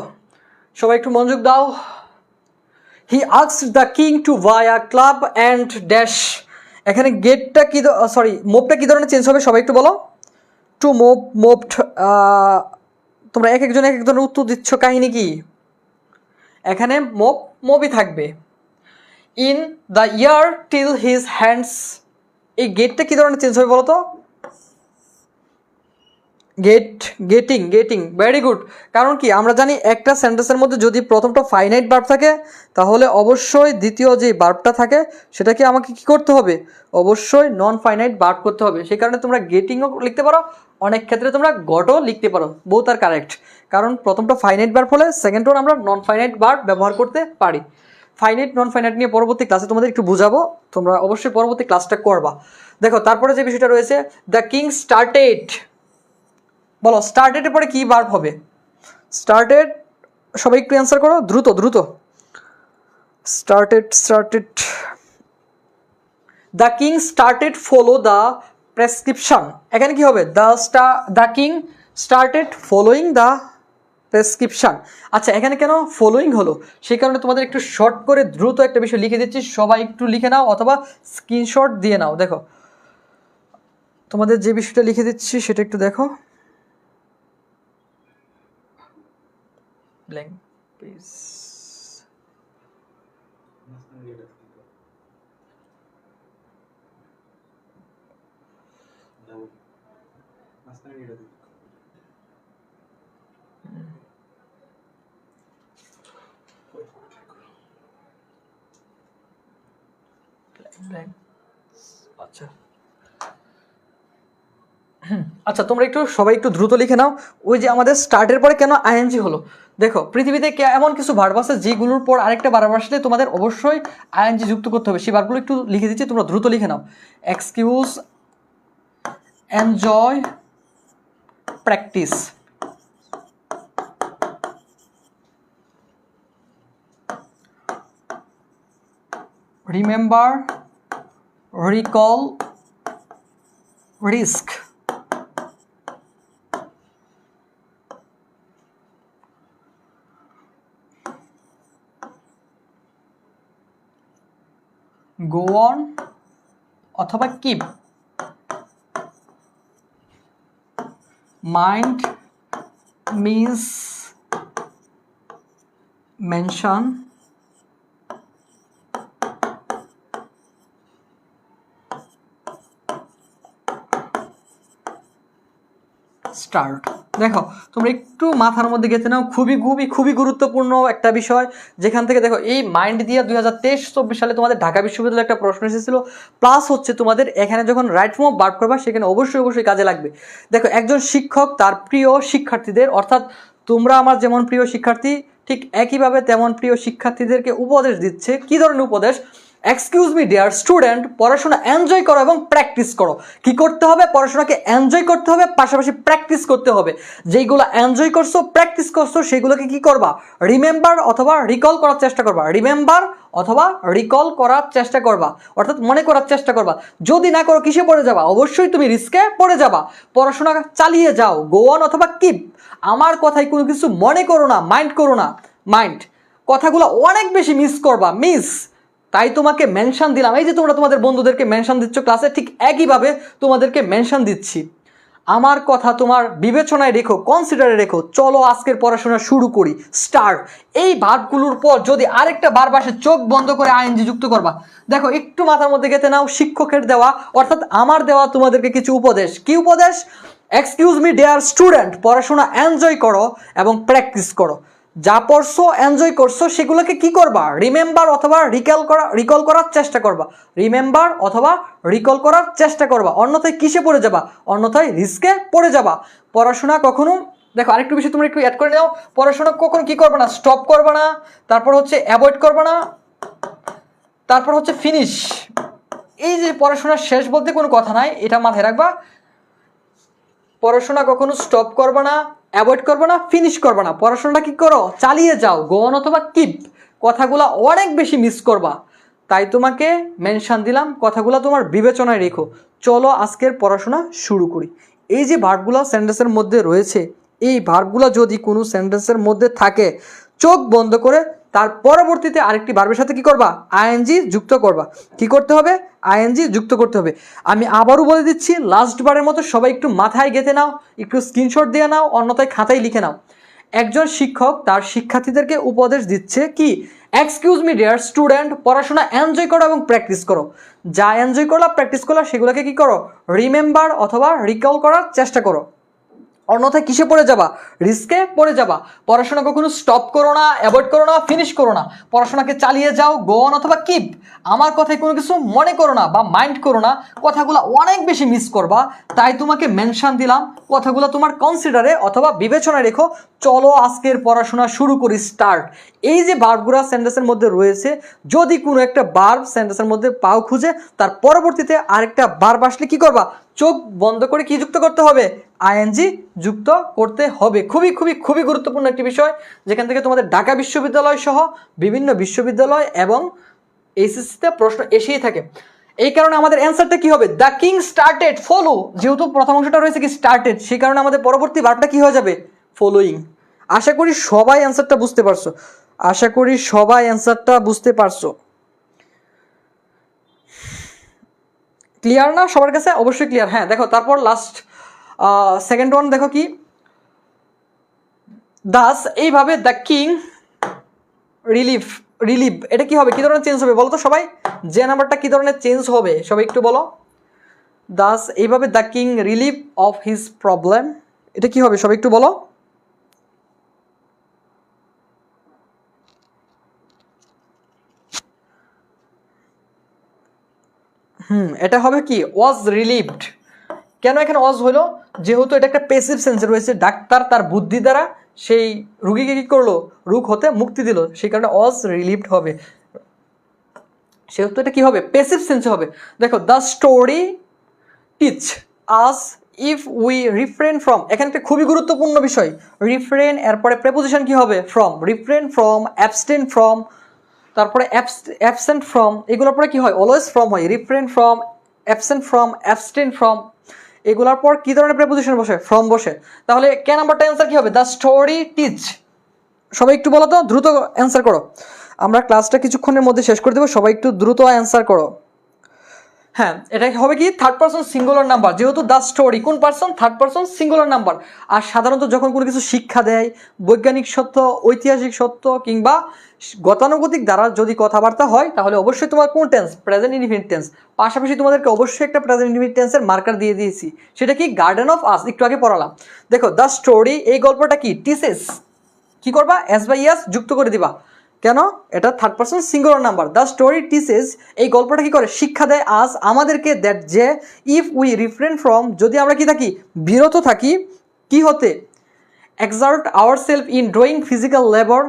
Speaker 1: সবাই একটু মনোযোগ দাও। He asked the king to buy a club and dash, এখানে গেটটা কি, সরি মুভটা কি ধরনের চেঞ্জ হবে সবাই একটু বলো। টু মুভ, মুভড, তোমরা এক একজন এক এক ধরনের উত্তর দিচ্ছ, কাহিনী কি, এখানে মুভ মুভই থাকবে। In the year till his hands, এই গেটটা কি ধরনের চেঞ্জ হবে বলো তো। Getting very good. কারণ কি আমরা জানি একটা সেন্টেন্সের মধ্যে যদি প্রথমটা ফাইনাইট ভার্ব থাকে তাহলে অবশ্যই দ্বিতীয় যে ভার্বটা থাকে সেটাকে আমাকে কি করতে হবে, অবশ্যই নন ফাইনাইট ভার্ব করতে হবে। সেই কারণে তোমরা গেটিংও লিখতে পারো, অনেক ক্ষেত্রে তোমরা গটও লিখতে পারো, বোথ আর কারেক্ট। কারণ প্রথমটা ফাইনাইট ভার্ব হলে সেকেন্ড ওয়ান আমরা নন ফাইনাইট ভার্ব ব্যবহার করতে পারি। ফাইনাইট নন ফাইনাইট নিয়ে পরবর্তী ক্লাসে তোমাদের একটু বুঝাবো, তোমরা অবশ্যই পরবর্তী ক্লাসটা করবা। দেখো তারপরে যে বিষয়টা রয়েছে, দ্য কিং স্টার্টেড, বলো স্টার্টেডের পরে কি ভার্ব হবে? স্টার্টেড, সবাই একটু অ্যান্সার করো দ্রুত। Started the king started follow the prescription. এখানে কি হবে? The king started following the prescription. আচ্ছা এখানে কেন ফলোয়িং হলো? সেই কারণে তোমাদের একটু শর্ট করে দ্রুত একটা বিষয় লিখে দিচ্ছি, সবাই একটু লিখে নাও অথবা স্ক্রিনশট দিয়ে নাও। দেখো তোমাদের যে বিষয়টা লিখে দিচ্ছি সেটা একটু দেখো। blank page. আচ্ছা আচ্ছা তোমরা একটু সবাই একটু দ্রুত লিখে নাও। ওই যে আমাদের স্টার্টের পরে কেন আইএনজি হলো, দেখো পৃথিবীতে এমন কিছু ভার্ব আছে যেগুলোর পর আরেকটা ভার্ব আসলে তোমাদের অবশ্যই আইএনজি যুক্ত করতে হবে। সেই ভার্বগুলো একটু লিখে দিচ্ছি, তোমরা দ্রুত লিখে নাও। Excuse, enjoy, practice. Remember, recall, risk. Go on অথবা keep. Mind, miss, mention, start. দেখো তোমরা একটু মাথার মধ্যে গেঁথে নাও, খুবই গুরুত্বপূর্ণ একটা বিষয়। যেখান থেকে দেখো এই মাইন্ড দিয়ে 2023-24 সালে তোমাদের ঢাকা বিশ্ববিদ্যালয়ে একটা প্রশ্ন এসেছিল, প্লাস হচ্ছে তোমাদের এখানে যখন রাইট ফর্ম অফ ভার্ব করবা সেখানে অবশ্যই কাজে লাগবে। দেখো একজন শিক্ষক তার প্রিয় শিক্ষার্থীদের, অর্থাৎ তোমরা আমার যেমন প্রিয় শিক্ষার্থী ঠিক একইভাবে তেমন প্রিয় শিক্ষার্থীদেরকে উপদেশ দিচ্ছে। কি ধরনের উপদেশ? এক্সকিউজ মি ডিয়ার স্টুডেন্ট, পড়াশোনা এনজয় করো এবং প্র্যাকটিস করো। কি করতে হবে? পড়াশোনাকে এনজয় করতে হবে, পাশাপাশি প্র্যাকটিস করতে হবে। যেইগুলো এনজয় করছো, প্র্যাকটিস করছো, সেগুলোকে কি করবা? রিমেম্বার অথবা রিকল করার চেষ্টা করবা। রিমেম্বার অথবা রিকল করার চেষ্টা করবা, অর্থাৎ মনে করার চেষ্টা করবা। যদি না করো কিসে পড়ে যাবা? অবশ্যই তুমি রিস্কে পড়ে যাবা। পড়াশোনা চালিয়ে যাও, গো অন অথবা কিপ। আমার কথায় কোনো কিছু মনে করো না, মাইন্ড করো না। মাইন্ড কথাগুলো অনেক বেশি মিস করবা, তাই তোমাকে মেনশন দিলাম। এই যে তোমরা তোমাদের বন্ধুদেরকে মেনশন দিচ্ছ ক্লাসে, ঠিক একইভাবে তোমাদেরকে মেনশন দিচ্ছি। আমার কথা তোমার বিবেচনায় রেখো, কনসিডারে রেখো। চলো আজকের পড়াশোনা শুরু করি। স্টার্ট। এই ভার্বগুলোর পর যদি আরেকটা ভার্ব আসে, চোখ বন্ধ করে আইএনজি যুক্ত করবা। দেখো একটু মাথার মধ্যে গেঁথে নাও, শিক্ষকের দেওয়া অর্থাৎ আমার দেওয়া তোমাদেরকে কিছু উপদেশ। কি উপদেশ? এক্সকিউজ মি ডিয়ার স্টুডেন্ট, পড়াশোনা এনজয় করো এবং প্র্যাকটিস করো। যা পড়ছো, এনজয় করছো, সেগুলোকে কি করবা? রিমেম্বার অথবা রিকল করার চেষ্টা করবা। রিমেম্বার অথবা রিকল করার চেষ্টা করবা, অন্যথায় কিসে পড়ে যাবা? অন্যথায় রিস্কে পড়ে যাবা। পড়াশোনা কখনো, দেখো আরেকটু বিষয় তোমরা একটু অ্যাড করে নাও। পড়াশোনা কখন কি করবে না? স্টপ করবে না, তারপর হচ্ছে অ্যাভয়েড করবে না, তারপর হচ্ছে ফিনিশ। এই যে পড়াশোনার শেষ বলতে কোনো কথা নাই, এটা মাথায় রাখবা। পড়াশোনা কখনো স্টপ করবে না, অ্যাভয়েড করবে না, ফিনিশ করবে না। পড়াশোনাটা কি করো? চালিয়ে যাও, গো অন অথবা কিপ। কথাগুলো অনেক বেশি মিস করবা, তাই তোমাকে মেনশন দিলাম। কথাগুলো তোমার বিবেচনায় রেখো। চলো আজকের পড়াশোনা শুরু করি। এই যে ভার্বগুলো সেন্টেন্সের মধ্যে রয়েছে, এই ভার্বগুলো যদি কোনো সেন্টেন্সের মধ্যে থাকে, চোখ বন্ধ করে তার পরবর্তীতে আরেকটি ভার্বের সাথে কি করবা? আইএনজি যুক্ত করবা। কি করতে হবে? আইএনজি যুক্ত করতে হবে। আমি আবারও বলে দিচ্ছি, লাস্ট বারের মতো সবাই একটু মাথায় গেঁথে নাও, একটু স্ক্রিনশট দিয়ে নাও, অন্যথায় খাতায় লিখে নাও। একজন শিক্ষক তার শিক্ষার্থীদেরকে উপদেশ দিচ্ছে কি? এক্সকিউজ মি ডিয়ার স্টুডেন্ট, পড়াশোনা এনজয় করো এবং প্র্যাকটিস করো। যা এনজয় করলা, প্র্যাকটিস করলা, সেগুলোকে কি করো? রিমেম্বার অথবা রিকল করার চেষ্টা করো। অন্যথায় কিসে পড়ে যাবা? রিস্কে পড়ে যাবা। পড়াশোনা কখনো স্টপ করো না, অ্যাভয়েড করো না, ফিনিশ করো না। পড়াশোনাকে চালিয়ে যাও, গো অন অথবা কিপ। আমার কথায় কোনো কিছু মনে করো না বা মাইন্ড করো না, কথাগুলো অনেক বেশি মিস করবা। তাই তোমাকে মেনশন দিলাম, কথাগুলো তোমার কনসিডারে অথবা বিবেচনায় রেখো। চলো আজকের পড়াশোনা শুরু করি, স্টার্ট। এই যে ভার্বগুলো সেন্টেন্সের মধ্যে রয়েছে, যদি কোনো একটা ভার্ব সেন্টেন্সের মধ্যে পাও খুঁজে, তার পরবর্তীতে আরেকটা ভার্ব আসলে কি করবা? চোখ বন্ধ করে কি যুক্ত করতে হবে? আইএনজি যুক্ত করতে হবে। খুবই খুবই খুবই গুরুত্বপূর্ণ একটি বিষয়, যেখান থেকে তোমাদের ঢাকা বিশ্ববিদ্যালয় সহ বিভিন্ন বিশ্ববিদ্যালয় এবং এইচএসসিতে প্রশ্ন এসেই থাকে। এই কারণে আমাদের অ্যান্সারটা কি হবে? The king started follow. যেহেতু প্রথম অংশটা রয়েছে কি স্টার্টেড, সেই কারণে আমাদের পরবর্তী ভার্বটা কি হয়ে যাবে? ফলোয়িং। আশা করি সবাই অ্যান্সারটা বুঝতে পারছো। আশা করি সবাই অ্যান্সারটা বুঝতে পারছো। ক্লিয়ার না সবার কাছে? অবশ্যই ক্লিয়ার। হ্যাঁ দেখো, তারপর লাস্ট সেকেন্ড ওয়ান দেখো কি, দাস এইভাবে দ্য কিং রিলিভ এটা কি হবে? কি ধরনের চেঞ্জ হবে বলো তো সবাই? যে নাম্বারটা কি ধরনের চেঞ্জ হবে সবাই একটু বলো। দাস এইভাবে the king relieve of his problem, এটা কি হবে সবাই একটু বলো। এটা হবে কি? Was relieved. কেন এখানে ওয়াজ হলো? যেহেতু এটা একটা প্যাসিভ সেন্সে রয়েছে, ডাক্তার তার বুদ্ধি দ্বারা সেই রুগীকে কি করলো? রোগ হতে মুক্তি দিল, সেই কারণে ওয়াজ রিলিভড হবে। সেহেতু এটা কি হবে? প্যাসিভ সেন্সে হবে। দেখো, the story teach us if we refrain from, এখানে একটা খুবই গুরুত্বপূর্ণ বিষয়। রিফ্রেন, এরপরে প্রেপোজিশন কি হবে? From. Refrain from, abstain from, তারপরে অ্যাবসেন্ট ফ্রম, এগুলোর পরে কি হয়? অলওয়েজ ফ্রম হয়। Refrain from, absent from, abstain from, এগুলোর পর কি ধরনের প্রেপোজিশন বসে? ফ্রম বসে। তাহলে কে নাম্বারটা অ্যান্সার কি হবে? The story teach. সবাই একটু বলো তো, দ্রুত অ্যান্সার করো। আমরা ক্লাসটা কিছুক্ষণের মধ্যে শেষ করে দেবো, সবাই একটু দ্রুত অ্যান্সার করো। হ্যাঁ, এটা হবে কি? Third person singular number. যেহেতু দ্য স্টোরি, কোন person? Third person singular number. আর সাধারণত যখন কোনো কিছু শিক্ষা দেয়, বৈজ্ঞানিক সত্য, ঐতিহাসিক সত্য কিংবা গতানুগতিক দ্বারা যদি কথাবার্তা হয়, তাহলে অবশ্যই তোমার কোন টেন্স? Present indefinite tense. পাশাপাশি তোমাদেরকে অবশ্যই একটা প্রেজেন্ট ইনডিফিনিট টেন্সের মার্কার দিয়ে দিয়েছি, সেটা কি? গার্ডেন অফ আস, একটু আগে পড়ালাম। দেখো, দ্য স্টোরি, এই গল্পটা কি? টিসেস। কি করবা? এস বাই ইয়াস যুক্ত করে দিবা। কেন? এটা third person singular number. The story teaches, এই গল্পটা কি করে? শিক্ষা দেয় আজ, আমাদেরকে, দ্যাট যে, ইফ উই রিফ্রেন ফ্রম, যদি আমরা কি থাকি? বিরত থাকি কি হতে? Excerpt hour self in doing physical labour.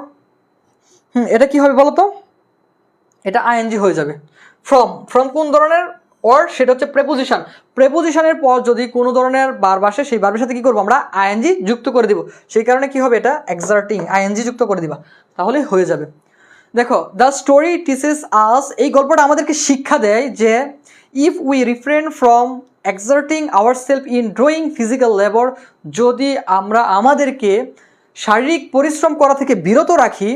Speaker 1: এটা কি হবে বলো তো? এটা আইএনজি হয়ে যাবে। ফ্রম, ফ্রম কোন ধরনের ওয়ার্ড? সেটা হচ্ছে প্রেপোজিশন। প্রেপোজিশনের পর যদি কোনো ধরনের ভার্ব আসে, সেই ভার্বের সাথে কি করবো? আমরা আইএনজি যুক্ত করে দিব। সেই কারণে কি হবে? এটা এক্সার্টিং, আইএনজি যুক্ত করে দিবা, তাহলে হয়ে যাবে। দেখো, দ্য স্টোরি টিচেস আস, এই গল্পটা আমাদেরকে শিক্ষা দেয় যে, if we refrain from exerting our self in doing physical labour, যদি আমরা আমাদেরকে শারীরিক পরিশ্রম করা থেকে বিরত রাখি,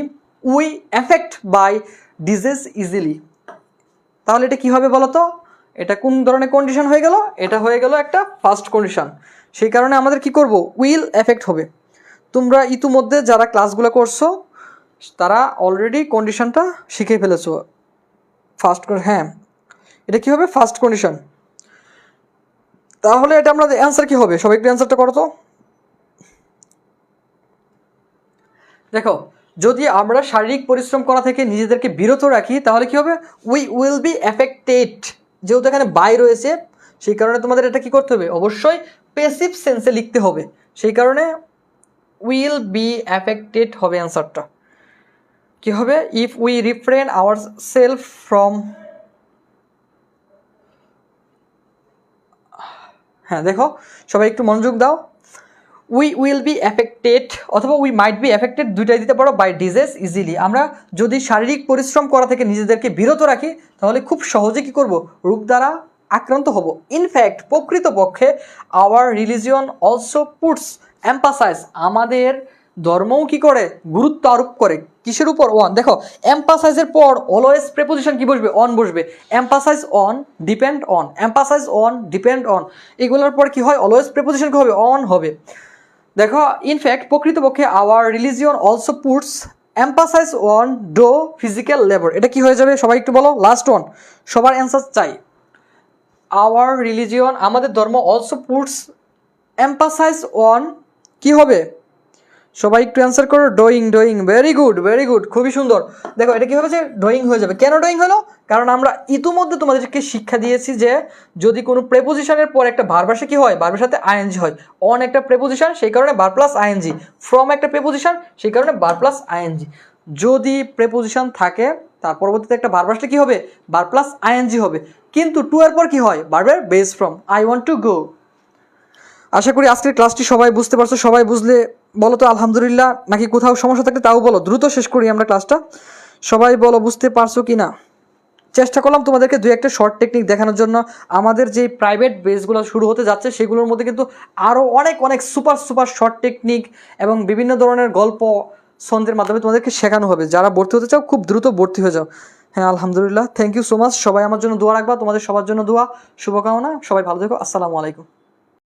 Speaker 1: we effect by disease easily. তাহলে এটা কি হবে বলো তো? এটা কোন ধরনের কন্ডিশন হয়ে গেল? এটা হয়ে গেল একটা ফার্স্ট কন্ডিশন। সেই কারণে আমাদের কি করব? উইল এফেক্ট হবে। তোমরা ইতিমধ্যে যারা ক্লাসগুলো করছো, তারা অলরেডি কন্ডিশনটা শিখে ফেলেছো। ফার্স্ট, হ্যাঁ, এটা কি হবে? First condition. তাহলে এটা আমরা অ্যান্সার কি হবে? সবাই একটু অ্যান্সারটা করো তো। দেখো, যদি আমরা শারীরিক পরিশ্রম করা থেকে নিজেদেরকে বিরত রাখি, তাহলে কি হবে? We will be affected. যেহেতু এখানে বাই রয়েছে, সেই কারণে তোমাদের এটা কি করতে হবে? অবশ্যই প্যাসিভ সেন্সে লিখতে হবে। সেই কারণে উইল বি এফেক্টেড হবে অ্যান্সারটা। কি হবে? If we refrain our self from, হ্যাঁ দেখো, সবাই একটু মনোযোগ দাও। উই উইল বি এফেক্টেড অথবা উই মাইট বি এফেক্টেড, দুইটাই দিতে পারো, বাই ডিজিজ ইজিলি। আমরা যদি শারীরিক পরিশ্রম করা থেকে নিজেদেরকে বিরত রাখি, তাহলে খুব সহজে কি করব? রোগ দ্বারা আক্রান্ত হব। ইনফ্যাক্ট, প্রকৃতপক্ষে our religion also puts emphasise, আমাদের ধর্মও কি করে? গুরুত্ব আরোপ করে কিসের উপর? অন। দেখো, এম্পাসাইজের পর অলওয়েজ প্রেপোজিশন কি বসবে? অন বসবে। Emphasise on, depend on, emphasise on, depend on, এগুলোর পর কি হয়? অলওয়েজ প্রেপোজিশন কি হবে? অন হবে। দেখো, ইনফ্যাক্ট, প্রকৃতপক্ষে our religion also puts emphasize on the physical labour, এটা কি হয়ে যাবে? সবাই একটু বলো, লাস্ট ওয়ান, সবার অ্যান্সার চাই। আওয়ার রিলিজিয়ন, আমাদের ধর্ম, অলসো পুটস এম্পাসাইজ অন কি হবে? সবাই একটু অ্যান্সার করো। ড্রয়িং, ড্রয়িং, ভেরি গুড, খুবই সুন্দর। দেখো এটা কি হবে যে ড্রয়িং হয়ে যাবে। কেন ড্রয়িং হলো? কারণ আমরা ইতিমধ্যে তোমাদেরকে শিক্ষা দিয়েছি যে যদি কোনো প্রেপোজিশনের পর একটা ভার্ব আসে কি হয়, ভার্বের সাথে আইএনজি হয়। অন একটা প্রেপোজিশন, সেই কারণে ভার্ব প্লাস আইএনজি। ফ্রম একটা প্রেপোজিশন, সেই কারণে ভার্ব প্লাস আইএনজি। যদি প্রেপোজিশন থাকে তার পরবর্তীতে একটা ভার্ব আসলে কি হবে, ভার্ব প্লাস আইএনজি হবে। কিন্তু টু এর পর কি হয়, ভার্বের base form. I want to go. আশা করি আজকের ক্লাসটি সবাই বুঝতে পারছো। সবাই বুঝলে বলো তো আলহামদুলিল্লাহ, নাকি কোথাও সমস্যা থাকলে তাও বলো। দ্রুত শেষ করি আমরা ক্লাসটা। সবাই বলো বুঝতে পারছো কি না। চেষ্টা করলাম তোমাদেরকে দুই একটা শর্ট টেকনিক দেখানোর জন্য। আমাদের যে প্রাইভেট বেসগুলো শুরু হতে যাচ্ছে সেগুলোর মধ্যে কিন্তু আরও অনেক অনেক সুপার সুপার শর্ট টেকনিক এবং বিভিন্ন ধরনের গল্প ছন্দের মাধ্যমে তোমাদেরকে শেখানো হবে। যারা ভর্তি হতে চাও খুব দ্রুত ভর্তি হয়ে যাও। হ্যাঁ আলহামদুলিল্লাহ, থ্যাংক ইউ সো মাচ। সবাই আমার জন্য দোয়া রাখবা, তোমাদের সবার জন্য দোয়া, শুভকামনা। সবাই ভালো থেকো। আসসালামু আলাইকুম।